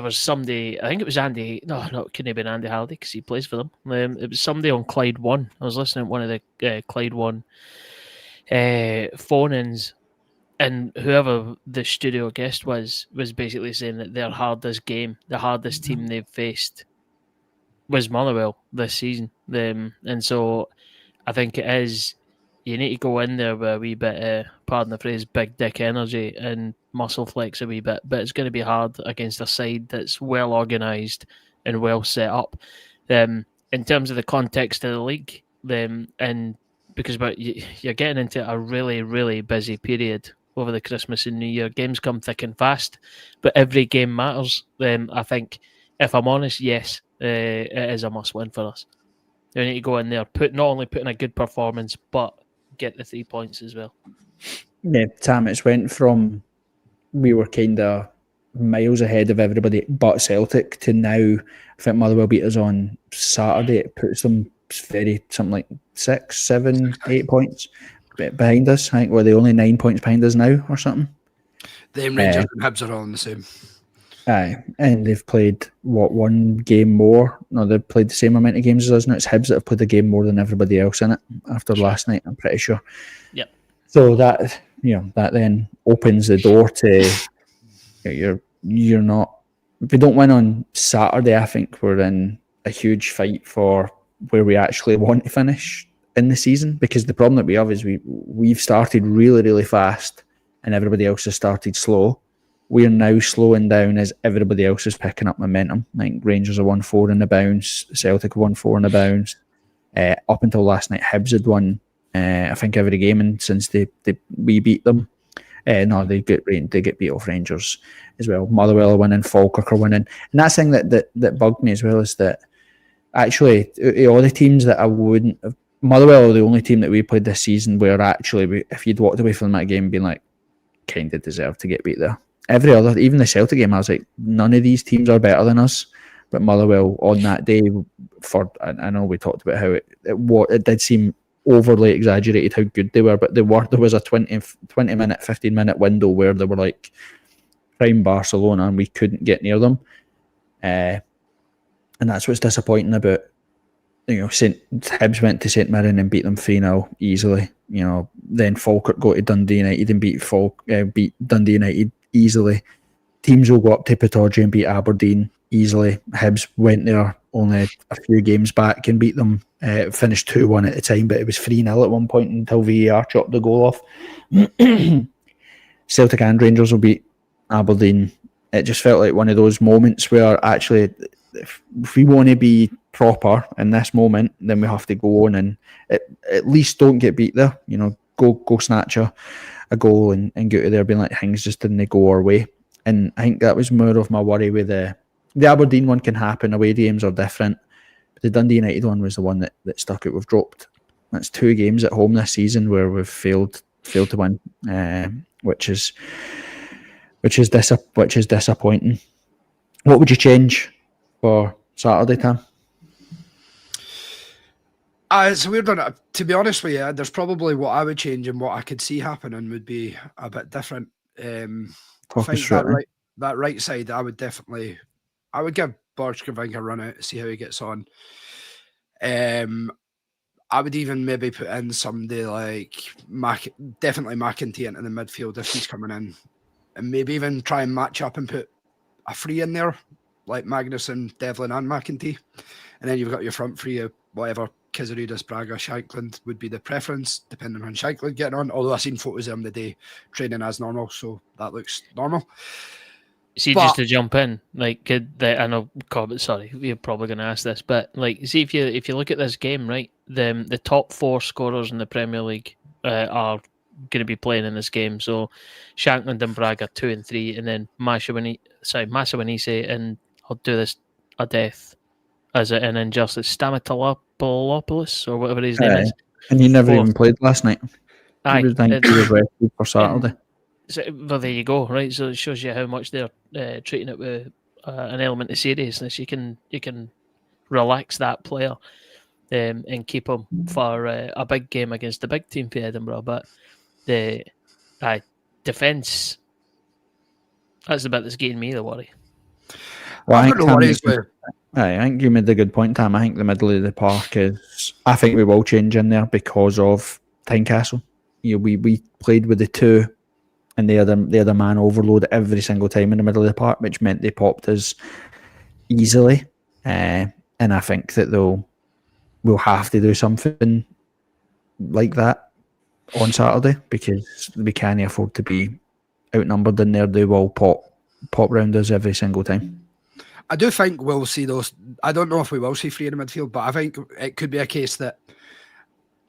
was somebody, I think it was Andy. No, it couldn't have been Andy Halliday because he plays for them. It was somebody on Clyde One. I was listening to one of the Clyde One phone-ins, and whoever the studio guest was basically saying that their hardest game, the hardest team they've faced, was Motherwell this season. And so I think it is, you need to go in there with a wee bit, pardon the phrase, big dick energy and muscle flex a wee bit. But it's going to be hard against a side that's well organised and well set up. In terms of the context of the league, and because you're getting into a really, really busy period over the Christmas and New Year. Games come thick and fast, but every game matters. I think, if I'm honest, yes, it is a must-win for us. We need to go in there, not only put in a good performance, but get the 3 points as well. Yeah, Tam, it's went from we were kind of miles ahead of everybody but Celtic to now. I think Motherwell beat us on Saturday. It puts them something like 6, 7, 8 points behind us. I think we're the only 9 points behind us now or something. Them Rangers and Hibs are all in the same. Aye, and they've played one game more. No, they've played the same amount of games as us now. It's Hibs that have played a game more than everybody else in it after last night, I'm pretty sure. Yep. So that then opens the door to you're not. If we don't win on Saturday, I think we're in a huge fight for where we actually want to finish in the season. Because the problem that we have is we've started really, really fast, and everybody else has started slow. We're now slowing down as everybody else is picking up momentum. I think Rangers are 1-4 in the bounce, Celtic 1-4 in the bounce. Up until last night, Hibs had won, I think, every game, and since we beat them, they get beat off Rangers as well. Motherwell are winning, Falkirk are winning, and that's the thing that bugged me as well is that actually all the teams that I wouldn't have, Motherwell are the only team that we played this season where actually if you'd walked away from that game being like, kind of deserved to get beat there. Every other, even the Celtic game, I was like, none of these teams are better than us. But Motherwell on that day, I know we talked about how it did seem overly exaggerated how good they were, but there was a 20-minute, 15-minute window where they were like prime Barcelona and we couldn't get near them. And that's what's disappointing about, Hibs went to St Mirren and beat them 3-0 easily. Then Falkirk go to Dundee United and beat Dundee United easily. Teams will go up to Pittodrie and beat Aberdeen easily. Hibs went there only a few games back and beat them. Finished 2-1 at the time, but it was 3-0 at one point until VAR chopped the goal off. Celtic and Rangers will beat Aberdeen. It just felt like one of those moments where actually, if we want to be proper in this moment, then we have to go on and at least don't get beat there. Go snatch a goal and go to there being like things just didn't go our way. And I think that was more of my worry with the Aberdeen one. Can happen, away games are different, but the Dundee United one was the one that stuck out. We've dropped, that's 2 games at home this season where we've failed to win, which is disappointing. What would you change for Saturday, Tam? It's a weird one. To be honest with you, there's probably what I would change and what I could see happening would be a bit different. I think that right side, I would give Borchgrevink a run out to see how he gets on. I would even maybe put in somebody like definitely McEntee into the midfield if he's coming in, and maybe even try and match up and put a free in there like Magnuson, Devlin and McEntee, and then you've got your front three of whatever. Kizarudis, Braga, Shankland would be the preference, depending on Shankland getting on. Although I've seen photos of him the day training as normal, so that looks normal. See, just to jump in, like, I know, Corbett, sorry, you're probably going to ask this, but like, see, if you look at this game, right, the top 4 scorers in the Premier League are going to be playing in this game. So, Shankland and Braga 2 and 3, and then Massa Winise, and I'll do this a death as an injustice, Stamatopoulos or whatever his name is, and he never 4th. even played last night. Aye, he was rested for Saturday. So, well, there you go, right? So it shows you how much they're treating it with an element of seriousness. You can relax that player and keep him for a big game against the big team for Edinburgh. But the defence, that's the bit that's getting me the worry. Well, I think you made a good point, Tam. I think the middle of the park I think we will change in there because of Tynecastle. We played with the 2. And they had a man overload every single time in the middle of the park, which meant they popped us easily. And I think that we'll have to do something like that on Saturday because we can't afford to be outnumbered in there. They will pop round us every single time. I do think we'll see those. I don't know if we will see 3 in the midfield, but I think it could be a case that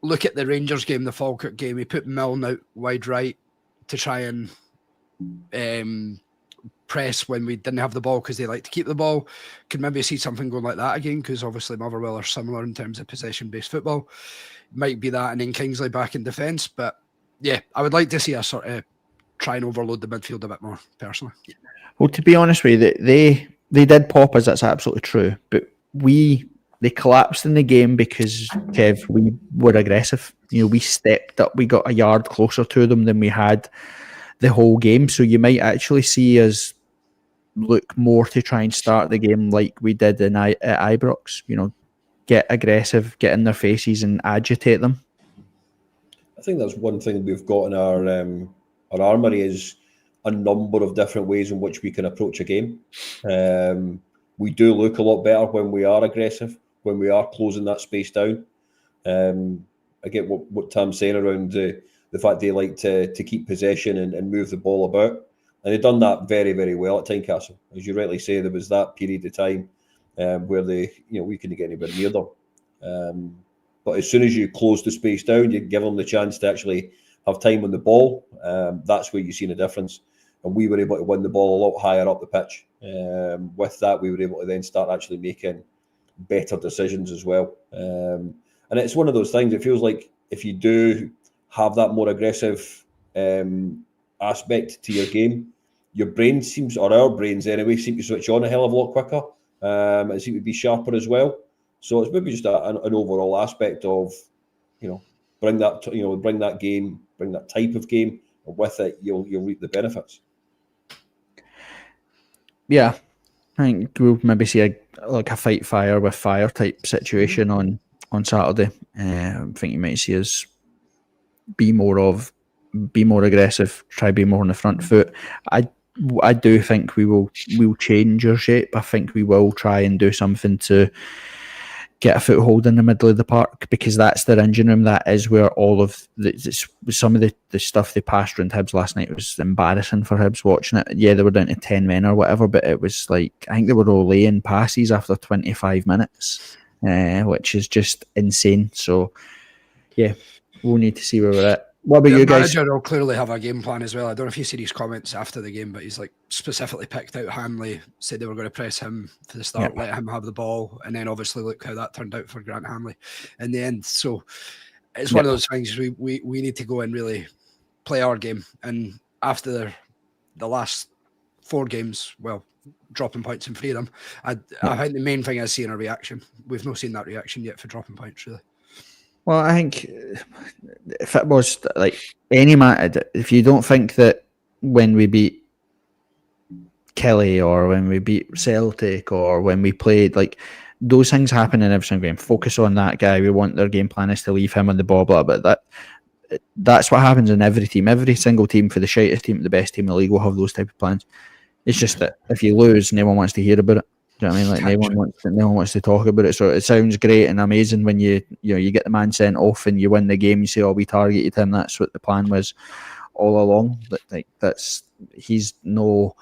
look at the Rangers game, the Falkirk game. We put Milne out wide right to try and press when we didn't have the ball because they like to keep the ball. Could maybe see something going like that again because obviously Motherwell are similar in terms of possession-based football. Might be that, and then Kingsley back in defence. But yeah, I would like to see us sort of try and overload the midfield a bit more, personally. Well, to be honest with you, they did pop us. That's absolutely true. But they collapsed in the game because, Kev, we were aggressive. We stepped up. We got a yard closer to them than we had the whole game. So you might actually see us look more to try and start the game like we did at Ibrox. Get aggressive, get in their faces and agitate them. I think that's one thing we've got in our armoury is a number of different ways in which we can approach a game. We do look a lot better when we are aggressive, when we are closing that space down. I get what Tam's saying around the fact they like to keep possession and move the ball about. And they've done that very, very well at Tynecastle. As you rightly say, there was that period of time where we couldn't get anybody near them. But as soon as you close the space down, you give them the chance to actually have time on the ball. That's where you've seen a difference. And we were able to win the ball a lot higher up the pitch. With that, we were able to then start actually making better decisions as well. And it's one of those things, it feels like if you do have that more aggressive aspect to your game, your brain seems, or our brains anyway, seem to switch on a hell of a lot quicker and seem to be sharper as well. So it's maybe just an overall aspect of, bring that game, bring that type of game, and with it, you'll reap the benefits. Yeah, I think we'll maybe see a fight fire with fire type situation on Saturday. I think you might see us be more aggressive, try to be more on the front foot. I do think we'll change our shape. I think we will try and do something to get a foothold in the middle of the park because that's their engine room. That is where all of some of the stuff they passed around Hibs last night was embarrassing for Hibs watching it. Yeah, they were down to 10 men or whatever, but it was like, I think they were all laying passes after 25 minutes, which is just insane. So, yeah, we'll need to see where we're at. What about you guys? The manager will clearly have a game plan as well. I don't know if you see his comments after the game, but he's like specifically picked out Hanley, said they were going to press him for the start, let him have the ball, and then obviously look how that turned out for Grant Hanley in the end. So it's one of those things we need to go and really play our game. And after the last 4 games, well, dropping points in 3 of them, I think the main thing is seeing a reaction. We've not seen that reaction yet for dropping points, really. Well, I think if it was like any matter, if you don't think that when we beat Kelly or when we beat Celtic or when we played, like those things happen in every single game. Focus on that guy. We want their game plan is to leave him on the ball, but that's what happens in every team. Every single team, for the shittest team, the best team in the league, will have those type of plans. It's just that if you lose, no one wants to hear about it. Do you know what I mean? Like no one wants to talk about it. So it sounds great and amazing when you get the man sent off and you win the game. You say, "Oh, we targeted him." That's what the plan was all along. But he's no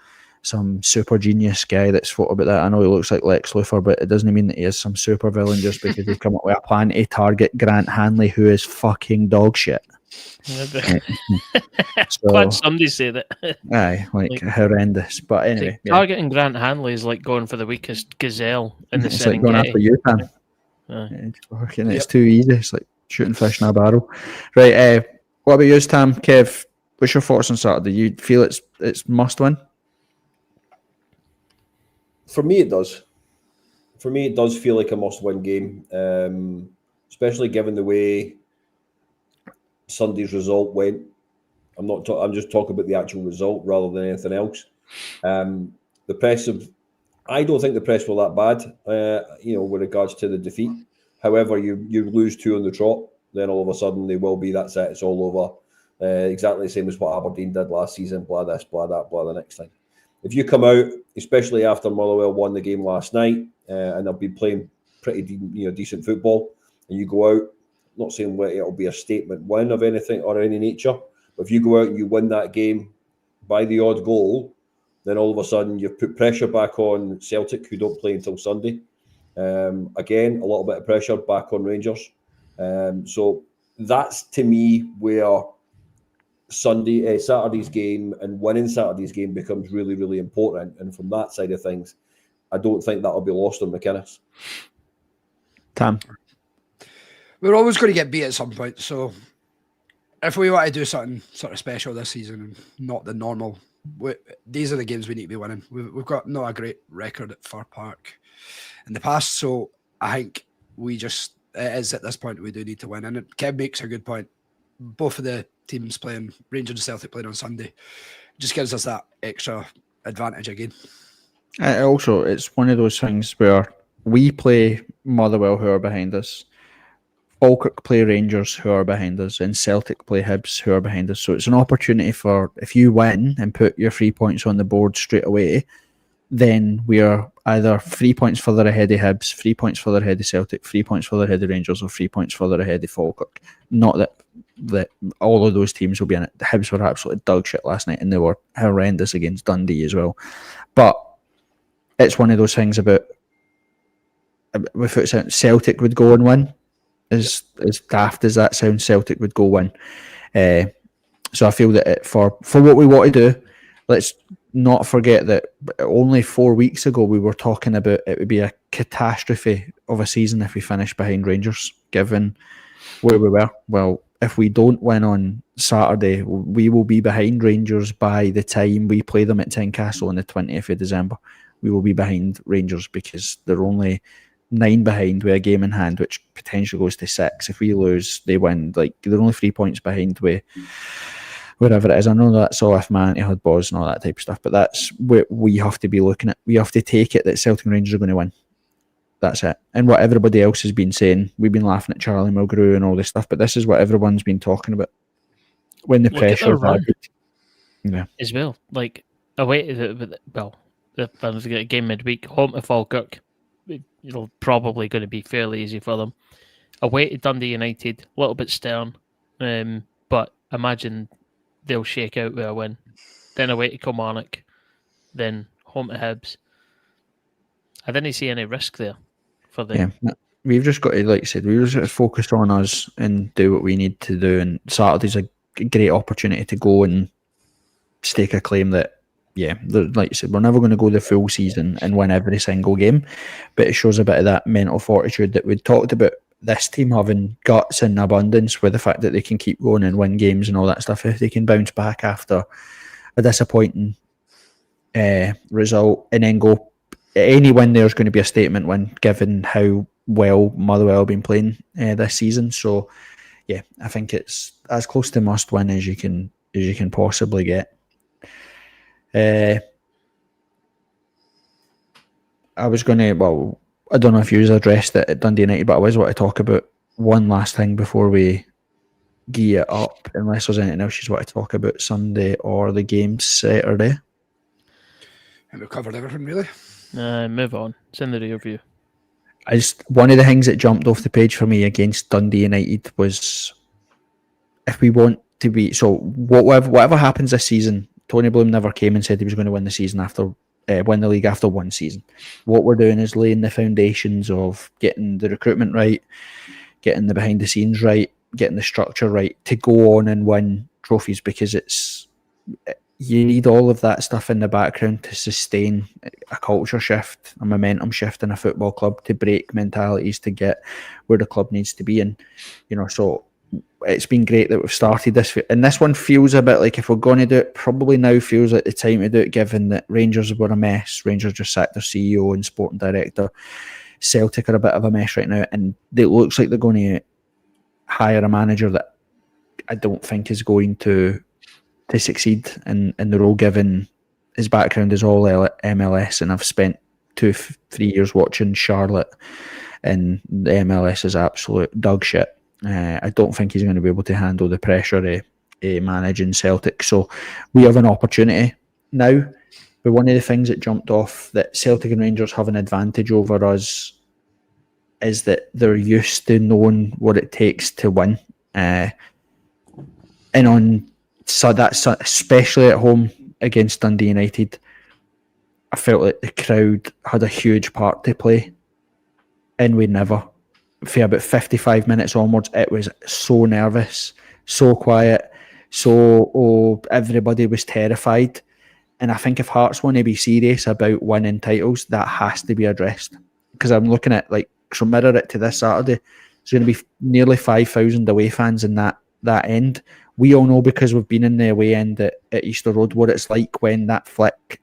some super genius guy that's thought about that. I know he looks like Lex Luthor, but it doesn't mean that he is some super villain just because they've come up with a plan to target Grant Hanley, who is fucking dog shit. Glad somebody said it. Aye, like horrendous. But anyway, targeting Grant Hanley is like going for the weakest gazelle in the it's Serengeti. like going after you, Pam. It's too easy. It's like shooting fish in a barrel. Right, what about you, Tam? Kev, what's your thoughts on Saturday? You feel it's must win? For me, it does. For me, it does feel like a must-win game, especially given the way Sunday's result went. I'm just talking about the actual result rather than anything else. The press I don't think the press were that bad, with regards to the defeat. However, you lose 2 on the trot, then all of a sudden they will be, that's it, it's all over. Exactly the same as what Aberdeen did last season, blah this, blah that, blah the next thing. If you come out, especially after Motherwell won the game last night, and they've been playing pretty decent football, and you go out, not saying it'll be a statement win of anything or any nature, but if you go out and you win that game by the odd goal, then all of a sudden you've put pressure back on Celtic, who don't play until Sunday. Again, a little bit of pressure back on Rangers. So that's, to me, where Saturday's game and winning Saturday's game becomes really, really important. And from that side of things, I don't think that'll be lost on McInnes. Tam? We're always going to get beat at some point. So if we want to do something sort of special this season and not the normal, these are the games we need to be winning. We've got not a great record at Fir Park in the past. So I think it is at this point we do need to win. And Kev makes a good point. Both of the teams playing, Rangers and Celtic playing on Sunday, just gives us that extra advantage again. Also, it's one of those things where we play Motherwell, who are behind us, Falkirk play Rangers, who are behind us, and Celtic play Hibs, who are behind us. So it's an opportunity for, if you win and put your 3 points on the board straight away, then we are either 3 points further ahead of Hibs, 3 points further ahead of Celtic, 3 points further ahead of Rangers, or 3 points further ahead of Falkirk. Not that all of those teams will be in it. The Hibs were absolutely dog shit last night, and they were horrendous against Dundee as well. But it's one of those things about, if it's Celtic would go and win, as daft as that sounds, Celtic would go win. So I feel that for what we want to do, let's not forget that only 4 weeks ago we were talking about it would be a catastrophe of a season if we finished behind Rangers, given where we were. Well, if we don't win on Saturday, we will be behind Rangers by the time we play them at Tynecastle on the 20th of December. We will be behind Rangers because they're only 9 behind with a game in hand, which potentially goes to 6. If we lose, they win. Like, they're only 3 points behind with wherever it is. I know that's all if Man had balls and all that type of stuff, but that's what we have to be looking at. We have to take it that Celtic and Rangers are going to win. That's it. And what everybody else has been saying, we've been laughing at Charlie Mulgrew and all this stuff, but this is what everyone's been talking about. When the pressure as well, like away to the game midweek, home to Falkirk, it'll probably going to be fairly easy for them. Away to Dundee United, a little bit stern, but imagine they'll shake out with a win. Then away to Kilmarnock, then home to Hibs. I didn't see any risk there for them. Yeah, we've just got to, like I said, we've just got to focus on us and do what we need to do. And Saturday's a great opportunity to go and stake a claim that, yeah, like you said, we're never going to go the full season and win every single game, but it shows a bit of that mental fortitude that we talked about. This team having guts and abundance with the fact that they can keep going and win games and all that stuff. If they can bounce back after a disappointing result and then go, any win there is going to be a statement win, given how well Motherwell have been playing this season. So, yeah, I think it's as close to must win as you can possibly get. I was going to, well, I don't know if you addressed it at Dundee United, but I always want to talk about one last thing before we gee it up, unless there's anything else you want to talk about Sunday or the game Saturday. And we've covered everything, really. Move on. It's in the rear view. One of the things that jumped off the page for me against Dundee United was, if we want to be, so whatever happens this season, Tony Bloom never came and said he was going to win the league after one season. What we're doing is laying the foundations of getting the recruitment right, getting the behind the scenes right, getting the structure right to go on and win trophies, because you need all of that stuff in the background to sustain a culture shift, a momentum shift in a football club, to break mentalities, to get where the club needs to be. And, so it's been great that we've started this. And this one feels a bit like, if we're going to do it, probably now feels like the time to do it, given that Rangers were a mess. Rangers just sacked their CEO and sporting director. Celtic are a bit of a mess right now. And it looks like they're going to hire a manager that I don't think is going to succeed in the role, given his background is all MLS, and I've spent 2-3 years watching Charlotte, and the MLS is absolute dog shit. I don't think he's going to be able to handle the pressure of managing Celtic. So we have an opportunity now. But one of the things that jumped off that Celtic and Rangers have an advantage over us is that they're used to knowing what it takes to win. So that's especially at home against Dundee United, I felt like the crowd had a huge part to play, and we never. For about 55 minutes onwards, it was so nervous, so quiet, everybody was terrified. And I think if Hearts want to be serious about winning titles, that has to be addressed. Because I'm looking at, so mirror it to this Saturday, there's going to be nearly 5,000 away fans in that end. We all know, because we've been in the away end at Easter Road, what it's like when that flick,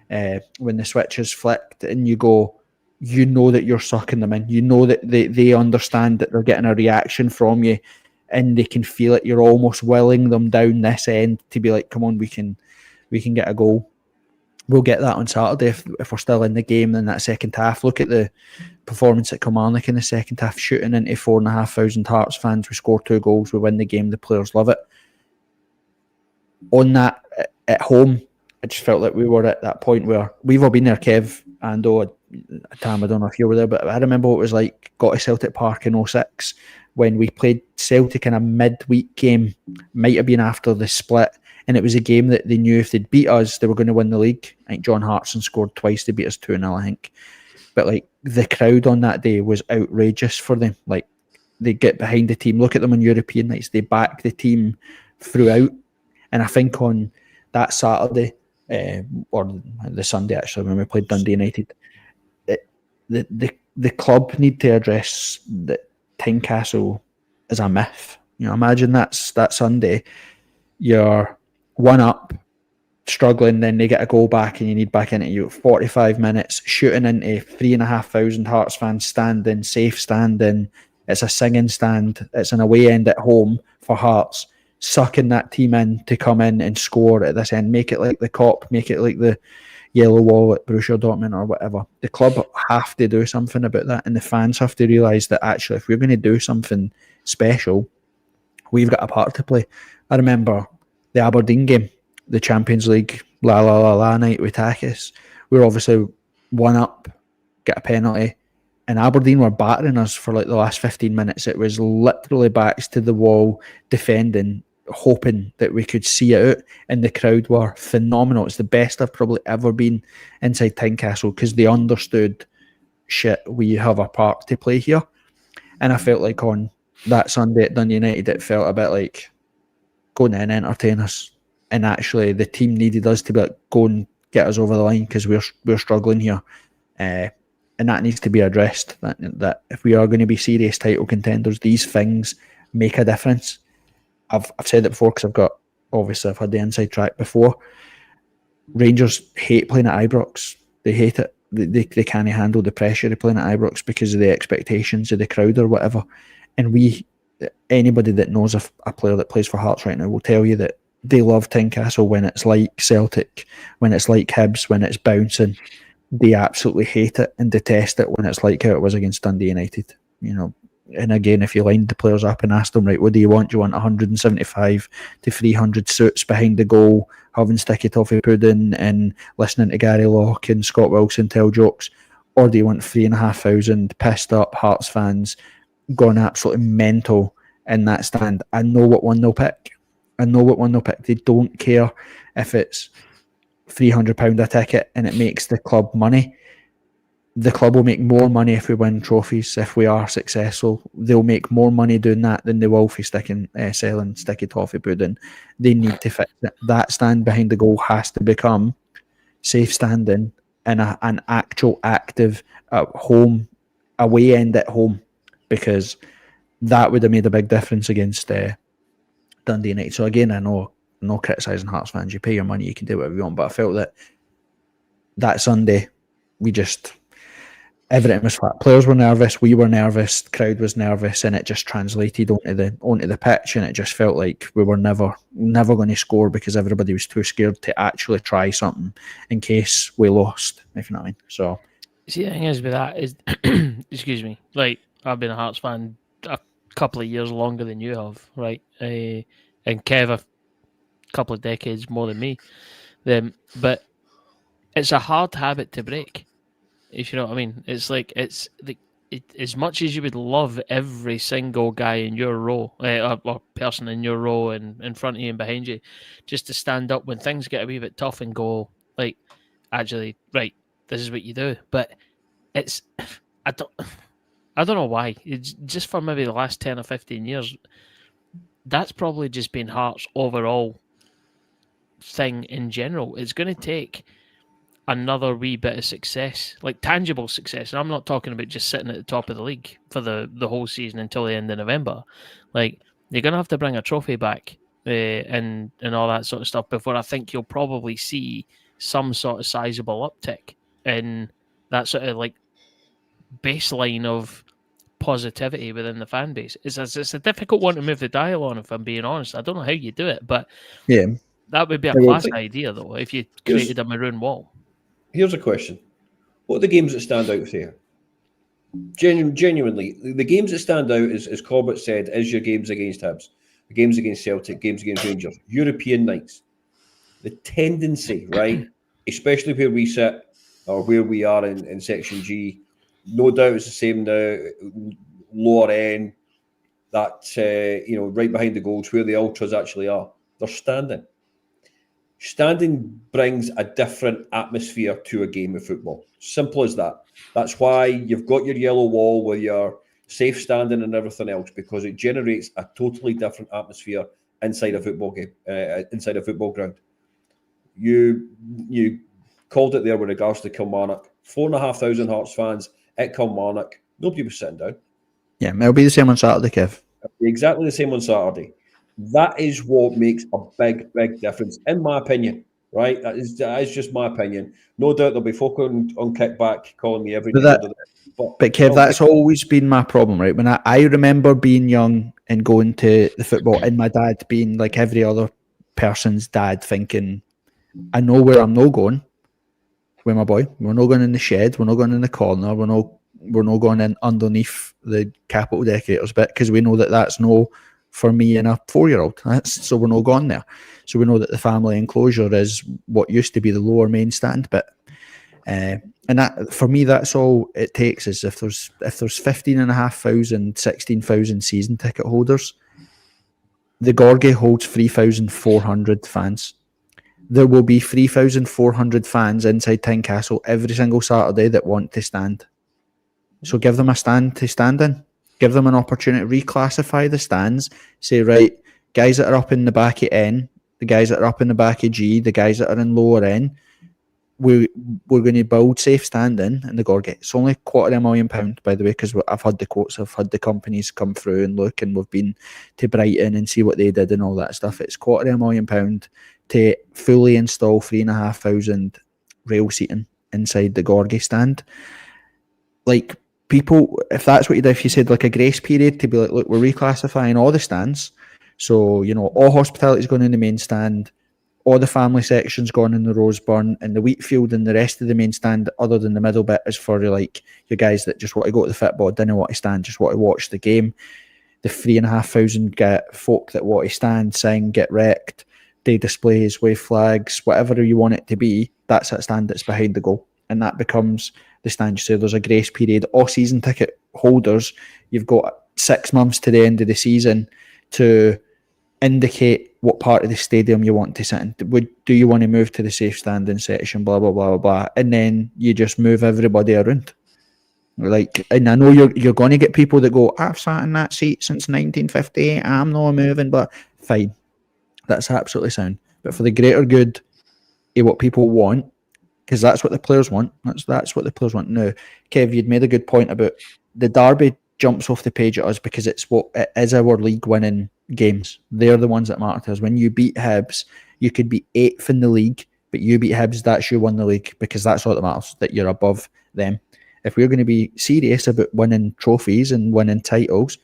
when the switch is flicked and you go, you know that you're sucking them in. You know that they understand that they're getting a reaction from you, and they can feel it. You're almost willing them down this end to be like, come on, we can get a goal. We'll get that on Saturday if we're still in the game in that second half. Look at the performance at Kilmarnock in the second half, shooting into 4,500 Hearts fans. We score 2 goals, we win the game, the players love it. On that, at home, I just felt like we were at that point where we've all been there, Kev, and Tam, I don't know if you were there, but I remember what it was like, got to Celtic Park in 2006 when we played Celtic in a midweek game, might have been after the split, and it was a game that they knew if they'd beat us, they were going to win the league. I think John Hartson scored twice to beat us 2-0, I think. But the crowd on that day was outrageous for them. They get behind the team. Look at them on European nights. They back the team throughout. And I think on that Saturday, or the Sunday actually, when we played Dundee United, the club need to address that Tynecastle is a myth. Imagine that Sunday, you're 1-up, struggling, then they get a goal back and you need back into you 45 minutes, shooting into 3,500 Hearts fans standing, safe standing. It's a singing stand. It's an away end at home for Hearts, sucking that team in to come in and score at this end, make it like the Kop, make it like the yellow wall at Borussia Dortmund or whatever. The club have to do something about that, and the fans have to realise that actually if we're going to do something special, we've got a part to play. I remember the Aberdeen game, the Champions League la night with Takis. We were obviously 1-up, get a penalty, and Aberdeen were battering us for the last 15 minutes. It was literally backs to the wall, defending, hoping that we could see it out, and the crowd were phenomenal. It's the best I've probably ever been inside Tynecastle, because they understood, shit, we have a part to play here. And I felt like on that Sunday at Dundee United, it felt a bit like, go in and entertain us. And actually, the team needed us to be like, go and get us over the line, because we're struggling here. And that needs to be addressed. That if we are going to be serious title contenders, these things make a difference. I've said it before, because I've had the inside track before. Rangers hate playing at Ibrox. They hate it. They can't handle the pressure of playing at Ibrox because of the expectations of the crowd or whatever. And anybody that knows a player that plays for Hearts right now will tell you that they love Tynecastle when it's like Celtic, when it's like Hibs, when it's bouncing. They absolutely hate it and detest it when it's like how it was against Dundee United. And again, if you lined the players up and asked them, right, what do you want? Do you want 175 to 300 suits behind the goal, having sticky toffee pudding and listening to Gary Locke and Scott Wilson tell jokes? Or do you want 3,500 pissed up Hearts fans going absolutely mental in that stand? I know what one they'll pick. I know what one they'll pick. They don't care if it's £300 a ticket and it makes the club money. The club will make more money if we win trophies. If we are successful, they'll make more money doing that than they will for selling sticky toffee pudding. They need to fix it. That stand behind the goal has to become safe standing and an actual active home away end at home, because that would have made a big difference against Dundee United. So again, I know I'm not criticising Hearts fans. You pay your money, you can do whatever you want. But I felt that Sunday, everything was flat. Players were nervous, we were nervous, the crowd was nervous, and it just translated onto the pitch, and it just felt like we were never going to score because everybody was too scared to actually try something in case we lost, if you know what I mean. So, see, the thing is with that is, excuse me, like, I've been a Hearts fan a couple of years longer than you have, right? And Kev a couple of decades more than me. But it's a hard habit to break, if you know what I mean. It's like, as much as you would love every single guy in your row, or person in your row and in front of you and behind you, just to stand up when things get a wee bit tough and go, like, actually, right, this is what you do. But it's, I don't know why. It's just for maybe the last 10 or 15 years, that's probably just been Hearts' overall thing in general. It's going to take another wee bit of success, like tangible success. And I'm not talking about just sitting at the top of the league for the whole season until the end of November. Like, you're going to have to bring a trophy back and all that sort of stuff before I think you'll probably see some sort of sizable uptick in that sort of like baseline of positivity within the fan base. It's a difficult one to move the dial on, if I'm being honest. I don't know how you do it, but yeah, that would be a class idea, though, if you created a maroon wall. Here's a question. What are the games that stand out here? Genuinely, the games that stand out, as Corbett said, is your games against Hibs, the games against Celtic, games against Rangers, European nights. The tendency, right, especially where we sit or where we are in Section G, no doubt it's the same now, lower end, that, right behind the goals where the ultras actually are. They're standing. Standing brings a different atmosphere to a game of football. Simple as that. That's why you've got your yellow wall with your safe standing and everything else, because it generates a totally different atmosphere inside a football game, inside a football ground. You called it there with regards to Kilmarnock. 4,500 Hearts fans at Kilmarnock. Nobody was sitting down. Yeah, it'll be the same on Saturday, Kev. Exactly the same on Saturday. That is what makes a big, big difference, in my opinion. Right? That is just my opinion. No doubt there'll be folk on kickback calling me every day. But Kev, that's always been my problem, right? When I remember being young and going to the football, and my dad being like every other person's dad, thinking, I know where I'm not going with my boy. We're not going in the shed. We're not going in the corner. We're not going in underneath the Capitol decorators bit, because we know that that's no for me and a 4-year-old. So we're not going there. So we know that the family enclosure is what used to be the lower main stand bit. And that, for me, that's all it takes. Is if there's 15,500, 16,000 season ticket holders, the Gorgie holds 3,400 fans. There will be 3,400 fans inside Tynecastle every single Saturday that want to stand. So give them a stand to stand in. Give them an opportunity to reclassify the stands. Say, right, guys that are up in the back of N, the guys that are up in the back of G, the guys that are in lower N, we're going to build safe standing in the Gorgie. It's only £250,000, by the way, because I've had the quotes, I've had the companies come through and look, and we've been to Brighton and see what they did and all that stuff. It's £250,000 to fully install 3,500 rail seating inside the Gorgie stand. Like, people, if that's what you do, if you said like a grace period to be like, look, we're reclassifying all the stands. So, all hospitality is going in the main stand, all the family section's gone in the Roseburn, and the Wheatfield and the rest of the main stand, other than the middle bit, is for like your guys that just want to go to the football, didn't want to stand, just want to watch the game. The 3,500 get folk that want to stand, sing, get wrecked, day displays, wave flags, whatever you want it to be, that's that stand that's behind the goal. And that becomes the stand. You say there's a grace period. All season ticket holders, you've got 6 months to the end of the season to indicate what part of the stadium you want to sit in. Do you want to move to the safe standing section, blah, blah, blah, blah, blah, and then you just move everybody around. Like, and I know you're going to get people that go, I've sat in that seat since 1958, I'm not moving, but fine. That's absolutely sound. But for the greater good of what people want, because that's what the players want. That's what the players want. Now, Kev, you'd made a good point about the derby jumps off the page at us because it is our league winning games. They're the ones that matter to us. When you beat Hibs, you could be 8th in the league, but you beat Hibs, that's you won the league, because that's all that matters, that you're above them. If we're going to be serious about winning trophies and winning titles,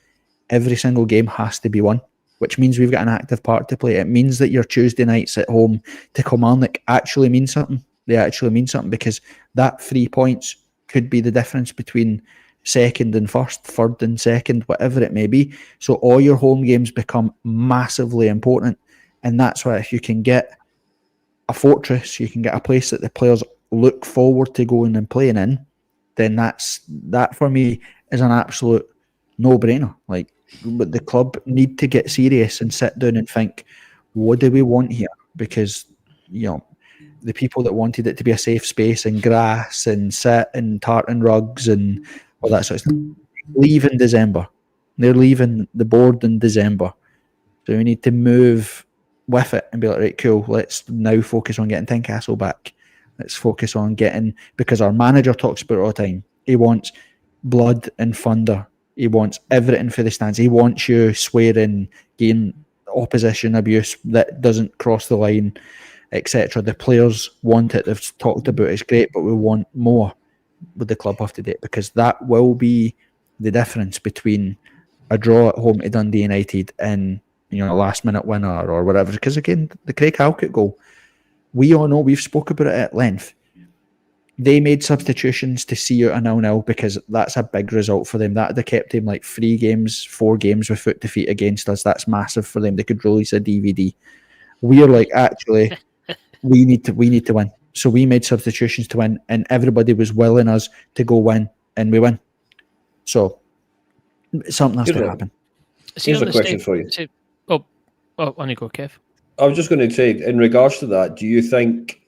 every single game has to be won, which means we've got an active part to play. It means that your Tuesday nights at home to Kilmarnock actually mean something. They actually mean something, because that 3 points could be the difference between second and first, third and second, whatever it may be. So all your home games become massively important. And that's why if you can get a fortress, you can get a place that the players look forward to going and playing in, then that for me is an absolute no-brainer. Like, but the club need to get serious and sit down and think, what do we want here? Because, you know, the people that wanted it to be a safe space and grass and sit and tartan rugs and all that sort of stuff leave in December. They're leaving the board in December. So we need to move with it and be like, right, cool, let's now focus on getting Tynecastle back. Let's focus on getting, because our manager talks about it all the time. He wants blood and thunder. He wants everything for the stands. He wants you swearing, getting opposition abuse that doesn't cross the line, etc. The players want it. They've talked about it's great, but we want more with the club up to date, because that will be the difference between a draw at home to Dundee United and, you know, a last minute winner or whatever. Because again, the Craig Halkett goal, we all know, we've spoke about it at length. They made substitutions to see out a 0-0 because that's a big result for them. That they kept him like 4 games without defeat against us. That's massive for them. They could release a DVD. We're like, actually, we need to win. So we made substitutions to win, and everybody was willing us to go win, and we win. So something has to happen. Here's a question for you. On you go, Kev. I was just going to say, in regards to that, do you think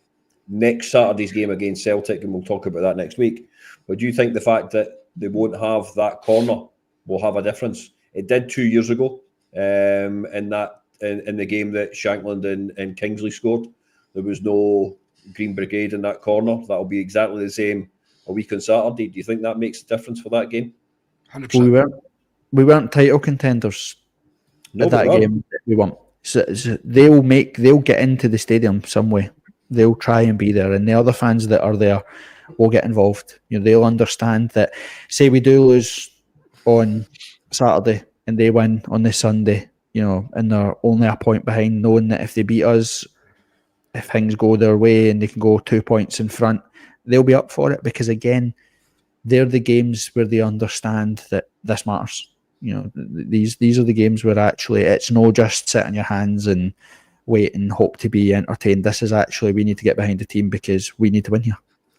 next Saturday's game against Celtic, and we'll talk about that next week, but do you think the fact that they won't have that corner will have a difference? It did 2 years ago, in the game that Shankland and Kingsley scored. There was no Green Brigade in that corner. That'll be exactly the same a week on Saturday. Do you think that makes a difference for that game? 100%. We weren't title contenders at that game. We weren't. So they'll get into the stadium some way. They'll try and be there, and the other fans that are there will get involved. You know, they'll understand that. Say we do lose on Saturday and they win on the Sunday, you know, and they're only a point behind, knowing that if they beat us, if things go their way and they can go 2 points in front, they'll be up for it, because again, they're the games where they understand that this matters. You know, these are the games where actually it's not just sit on your hands and wait and hope to be entertained. This is actually, we need to get behind the team because we need to win here,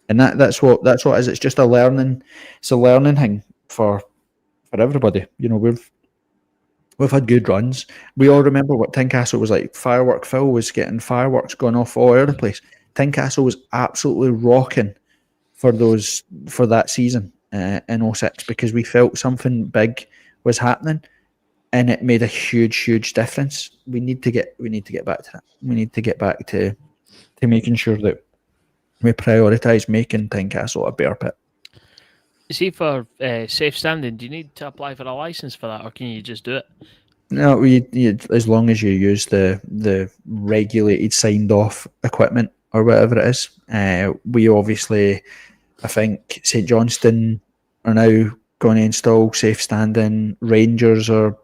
and that's what it is. It's just a learning thing for everybody. You know, we've had good runs. We all remember what Tynecastle was like. Firework Phil was getting fireworks going off all over the place. Tynecastle was absolutely rocking for that season in 06, because we felt something big was happening, and it made a huge difference. We need to get back to that. We need to get back to making sure that we prioritise making Tynecastle a bear pit. See, for safe standing, do you need to apply for a license for that, or can you just do it? No, as long as you use the regulated, signed off equipment or whatever it is. We obviously, I think St Johnstone are now going to install safe standing. Rangers are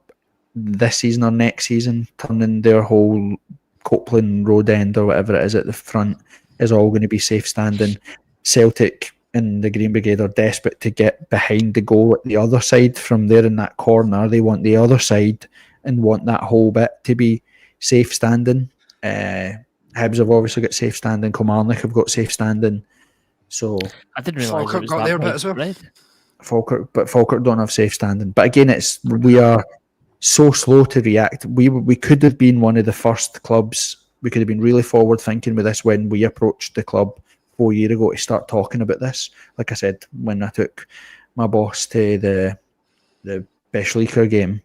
this season or next season turning their whole Copeland Road end or whatever it is at the front is all going to be safe standing. Celtic and the Green Brigade are desperate to get behind the goal at the other side from there in that corner. They want the other side and want that whole bit to be safe standing. Hibs have obviously got safe standing. Kilmarnock have got safe standing. So I didn't realise Falkirk got their bit as well. Right? Falkirk don't have safe standing. But again, we are so slow to react. We could have been one of the first clubs. We could have been really forward thinking with this when we approached the club 4 years ago to start talking about this. Like I said, when I took my boss to the Beschlecher game,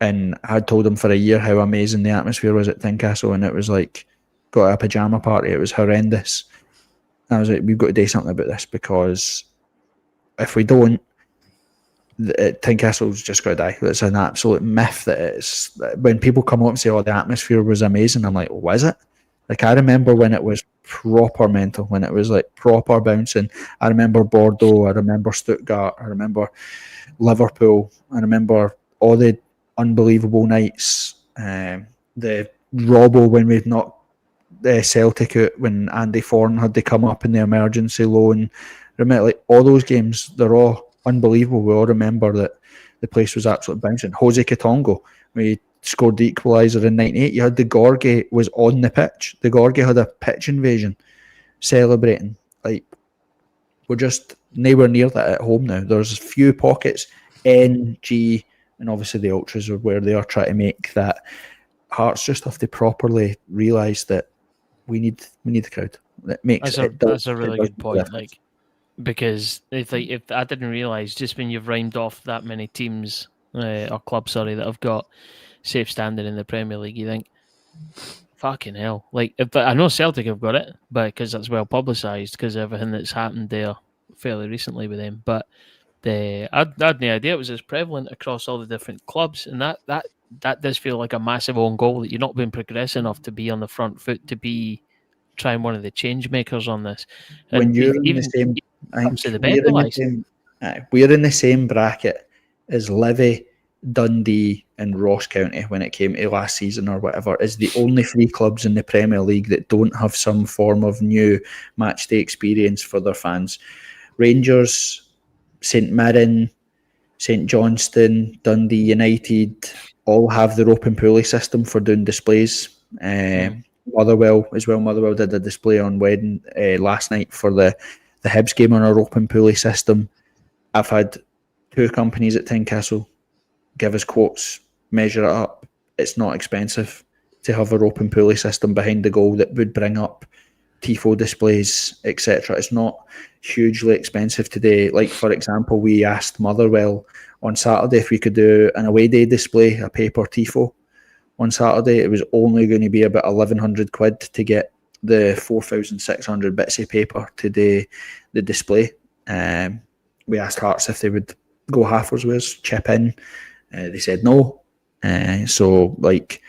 and I had told him for a year how amazing the atmosphere was at Tynecastle, and it was like, got a pyjama party. It was horrendous. And I was like, we've got to do something about this, because if we don't, Tynecastle's just going to die. It's an absolute myth that it's, when people come up and say, oh, the atmosphere was amazing, I'm like, was it? Like, I remember when it was proper mental, when it was like proper bouncing. I remember Bordeaux, I remember Stuttgart, I remember Liverpool, I remember all the unbelievable nights, the Robbo when we'd knocked Celtic out, when Andy Thorne had to come up in the emergency loan. Remember, like, all those games, they're all unbelievable. We all remember that the place was absolutely bouncing. Jose Katongo, we scored the equaliser in 98. You had the Gorgie was on the pitch. The Gorgie had a pitch invasion celebrating. Like, we're just nowhere near that at home now. There's a few pockets, NG, and obviously the Ultras are where they are trying to make that. Hearts just have to properly realise that we need the crowd. That makes that's a really good point. Like, because if I didn't realise, just when you've rhymed off that many teams or clubs, that have got safe standing in the Premier League, you think, fucking hell. Like, I know Celtic have got it, but because that's well publicised, because everything that's happened there fairly recently with them. But I had no idea it was as prevalent across all the different clubs, and that does feel like a massive own goal, that you're not being progressive enough to be on the front foot, to be trying one of the change makers on this. And when you're in the same, we're in the same bracket as Livy, Dundee and Ross County when it came to last season or whatever, is the only 3 clubs in the Premier League that don't have some form of new match day experience for their fans. Rangers, St Mirren, St Johnstone, Dundee United all have their open pulley system for doing displays. Motherwell as well. Motherwell did a display on last night for the Hibs game on our open pulley system. I've had 2 companies at Tynecastle give us quotes, measure it up. It's not expensive to have our open pulley system behind the goal that would bring up tifo displays, etc. It's not hugely expensive today. Like, for example, we asked Motherwell on Saturday if we could do an away day display, a paper tifo. On Saturday, it was only going to be about 1,100 quid to get the 4,600 bits of paper to do the display. We asked Hearts if they would go halfers with us, chip in. They said no. So, like,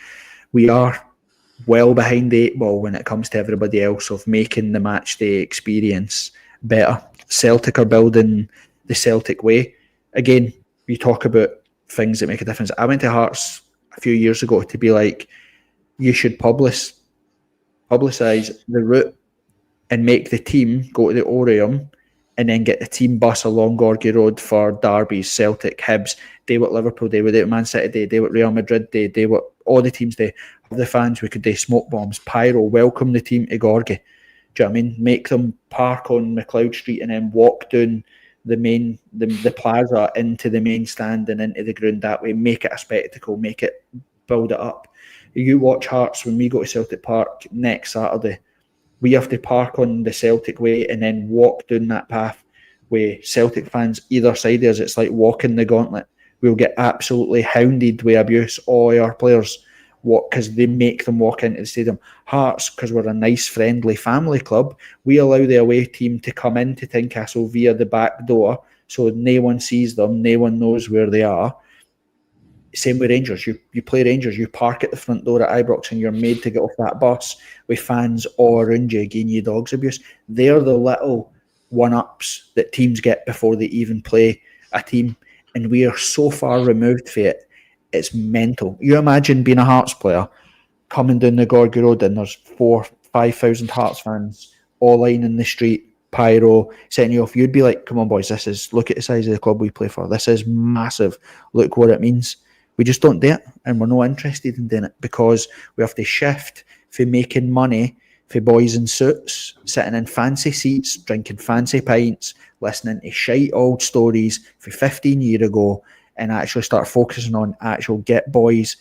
we are well behind the 8 ball when it comes to everybody else of making the match day experience better. Celtic are building the Celtic way. Again, we talk about things that make a difference. I went to Hearts a few years ago to be like, you should publicise the route and make the team go to the Oriam and then get the team bus along Gorgie Road for derbies, Celtic, Hibs, day what Liverpool day, what Man City day what Real Madrid day what all the teams day. Have the fans, we could do smoke bombs, pyro, welcome the team to Gorgie. Do you know what I mean? Make them park on McLeod Street and then walk down the plaza into the main stand and into the ground that way. Make it a spectacle, build it up. You watch Hearts when we go to Celtic Park next Saturday. We have to park on the Celtic way and then walk down that path with Celtic fans either side of us. It's like walking the gauntlet. We'll get absolutely hounded with abuse, all our players, because they make them walk into the stadium. Hearts, because we're a nice, friendly family club, we allow the away team to come into Tynecastle via the back door, so no one sees them, no one knows where they are. Same with Rangers. You play Rangers, you park at the front door at Ibrox and you're made to get off that bus with fans all around you giving you dogs abuse. They're the little one-ups that teams get before they even play a team, and we are so far removed from it. It's mental. You imagine being a Hearts player, coming down the Gorgie Road and there's 4,000-5,000 Hearts fans all lining the street, pyro, setting you off. You'd be like, come on boys, look at the size of the club we play for. This is massive. Look what it means. We just don't do it, and we're not interested in doing it because we have to shift from making money for boys in suits, sitting in fancy seats, drinking fancy pints, listening to shite old stories for 15 years ago, and actually start focusing on actual get boys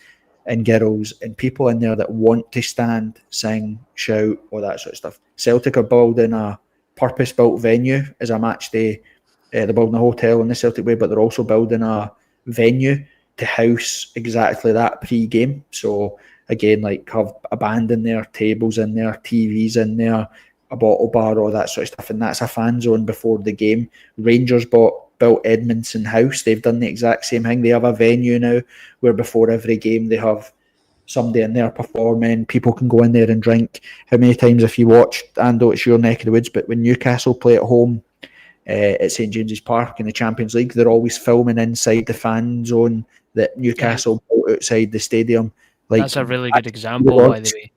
and girls and people in there that want to stand, sing, shout, all that sort of stuff. Celtic are building a purpose-built venue as a match day. They're building a hotel in the Celtic way, but they're also building a venue to house exactly that pre-game. So again, like have a band in there, tables in there, TVs in there, a bottle bar, all that sort of stuff, and that's a fan zone before the game. Rangers built Edmondson House. They've done the exact same thing. They have a venue now where before every game they have somebody in there performing. People can go in there and drink. How many times if you watch, Ando, it's your neck of the woods, but when Newcastle play at home at St James's Park in the Champions League, they're always filming inside the fan zone that Newcastle built outside the stadium. Like, that's a really good example, by the way,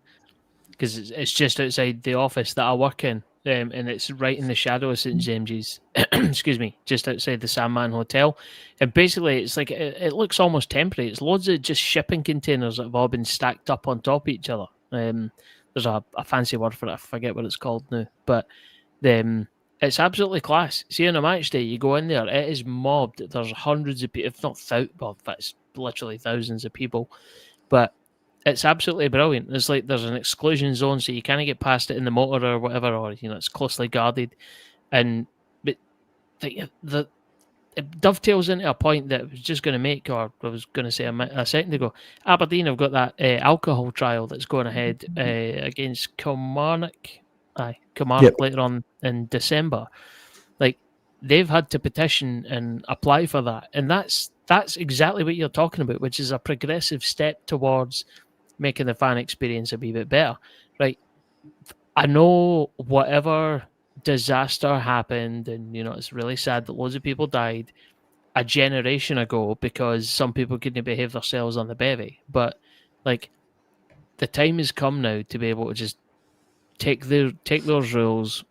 because it's just outside the office that I work in. And it's right in the shadow of St James's, excuse me, just outside the Sandman Hotel. And basically, it's like it looks almost temporary. It's loads of just shipping containers that have all been stacked up on top of each other. There's a fancy word for it. I forget what it's called now. But it's absolutely class. See, on a match day, you go in there, it is mobbed. There's hundreds of people, if not thousands, well, that's literally thousands of people. But it's absolutely brilliant. It's like there's an exclusion zone, so you can't get past it in the motor or whatever, or it's closely guarded. But it dovetails into a point that I was just going to make, or I was going to say a second ago. Aberdeen have got that alcohol trial that's going ahead against Kilmarnock. Kilmarnock later on in December. Like, they've had to petition and apply for that, and that's exactly what you're talking about, which is a progressive step towards making the fan experience a wee bit better, right? I know whatever disaster happened, and it's really sad that loads of people died a generation ago because some people couldn't behave themselves on the bevy. But like, the time has come now to be able to just take those rules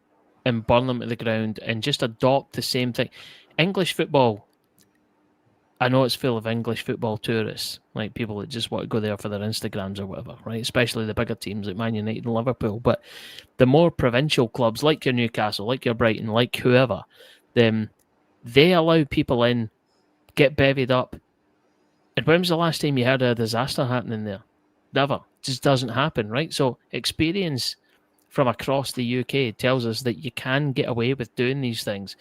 and burn them to the ground and just adopt the same thing. English football, I know it's full of English football tourists, like people that just want to go there for their Instagrams or whatever, right? Especially the bigger teams like Man United and Liverpool. But the more provincial clubs, like your Newcastle, like your Brighton, like whoever, they allow people in, get bevied up. And when was the last time you heard of a disaster happening there? Never. It just doesn't happen, right? So experience from across the UK tells us that you can get away with doing these things.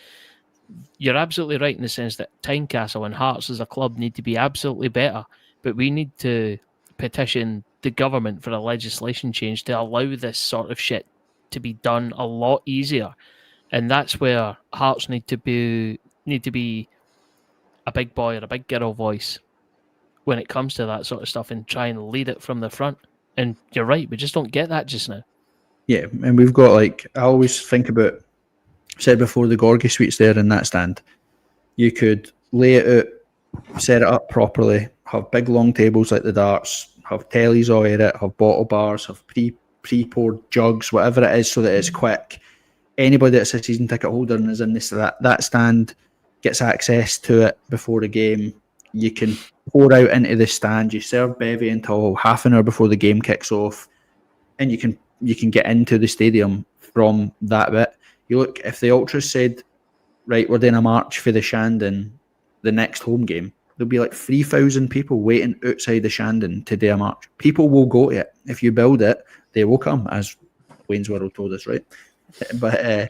You're absolutely right in the sense that Tynecastle and Hearts as a club need to be absolutely better, but we need to petition the government for a legislation change to allow this sort of shit to be done a lot easier. And that's where Hearts need to be a big boy or a big girl voice when it comes to that sort of stuff and try and lead it from the front. And you're right, we just don't get that just now. Yeah, and we've got, like, I always think about, said before, the Gorgie suites there in that stand. You could lay it out, set it up properly, have big long tables like the darts, have tellies all in it, have bottle bars, have pre-poured jugs, whatever it is, so that it's quick. Anybody that's a season ticket holder and is in that stand gets access to it before the game. You can pour out into the stand. You serve bevy until half an hour before the game kicks off, and you can get into the stadium from that bit. You look, if the Ultras said, right, we're doing a march for the Shandon, the next home game, there'll be like 3,000 people waiting outside the Shandon to do a march. People will go to it. If you build it, they will come, as Wayne's World told us, right? But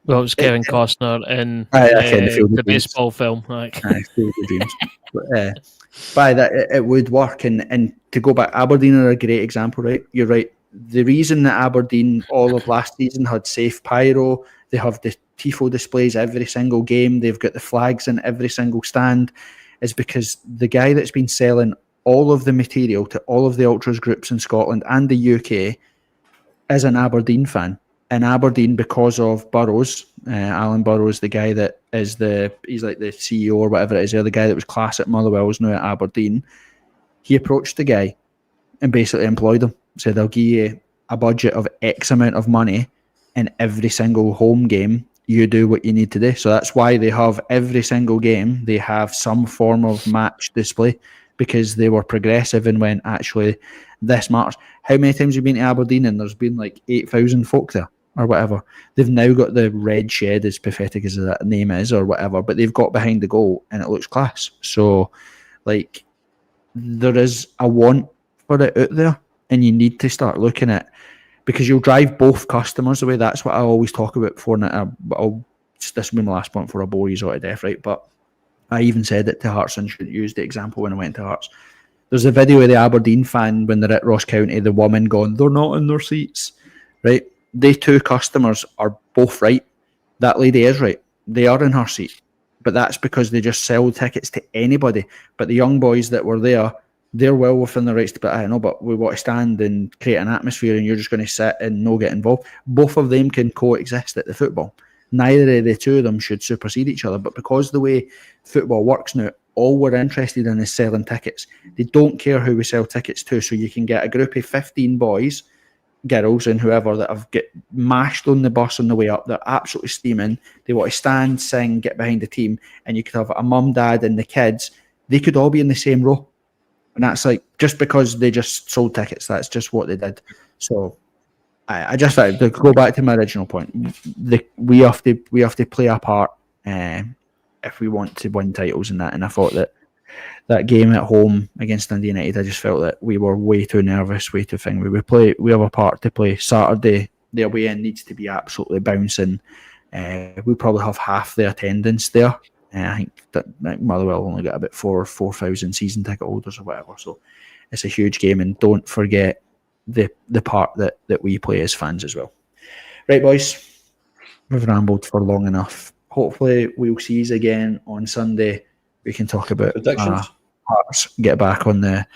well, it was Kevin Costner in the baseball film. Like. Field of Dreams. But by that, it would work. And to go back, Aberdeen are a great example, right? You're right. The reason that Aberdeen all of last season had safe pyro, they have the tifo displays every single game, they've got the flags in every single stand, is because the guy that's been selling all of the material to all of the Ultras groups in Scotland and the UK is an Aberdeen fan. And Aberdeen, because of Burrows, Alan Burrows, the guy that is he's like the CEO or whatever it is, the guy that was class at Motherwell is now at Aberdeen. He approached the guy and basically employed him. Said, I'll give you a budget of X amount of money, and every single home game, you do what you need to do. So that's why they have every single game, they have some form of match display, because they were progressive and went, actually, this matters. How many times have you been to Aberdeen and there's been like 8,000 folk there? or whatever. They've now got the red shed, as pathetic as that name is, or whatever, but they've got behind the goal and it looks class. So, like, there is a want for it out there, and you need to start looking at, because you'll drive both customers away. That's what I always talk about before. This will be my last point for a bore you to death, right? But I even said it to Hearts and should use the example when I went to Hearts. There's a video of the Aberdeen fan when they're at Ross County, the woman going, they're not in their seats, right? They two customers are both right. That lady is right. They are in her seat. But that's because they just sell tickets to anybody. But the young boys that were there, they're well within their rights to, but I know, but we want to stand and create an atmosphere and you're just going to sit and no get involved. Both of them can coexist at the football. Neither of the two of them should supersede each other. But because the way football works now, all we're interested in is selling tickets. They don't care who we sell tickets to. So you can get a group of 15 boys, girls and whoever that have get mashed on the bus on the way up. They're absolutely steaming. They want to stand, sing, get behind the team. And you could have a mum, dad and the kids. They could all be in the same row. And that's like, just because they just sold tickets, that's just what they did. So I just thought, to go back to my original point, we have to play a part if we want to win titles and that. And I thought that game at home against Dundee United, I just felt that we were way too nervous, way too thing. We have a part to play. Saturday, the away end needs to be absolutely bouncing. We probably have half the attendance there. I think that Motherwell only got about 4,000 season ticket holders or whatever. So it's a huge game, and don't forget the part that we play as fans as well. Right, boys, we've rambled for long enough. Hopefully we'll see you again on Sunday. We can talk about Hearts, get back on the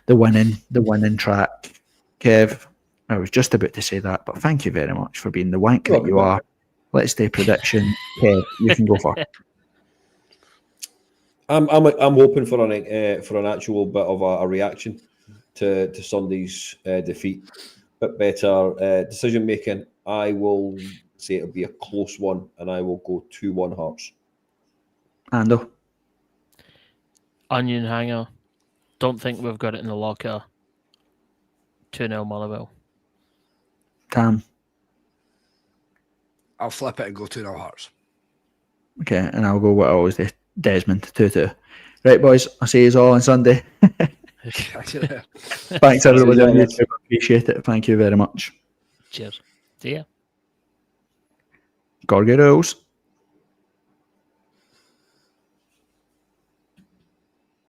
winning track. Kev, I was just about to say that, but thank you very much for being the wank that you are. Let's do prediction. Kev, you can go first. I'm hoping for an actual bit of a reaction to Sunday's defeat. Bit better decision making. I will say it'll be a close one, and I will go 2-1 Hearts. Ando. Onion hanger. Don't think we've got it in the locker. 2-0 Motherwell. Tam. I'll flip it and go 2-0 Hearts. Okay, and I'll go what I always do. Desmond, 2-2. Right, boys, I'll see you all on Sunday. Thanks, everybody. I appreciate it. Thank you very much. Cheers. See ya. Gorgie rules.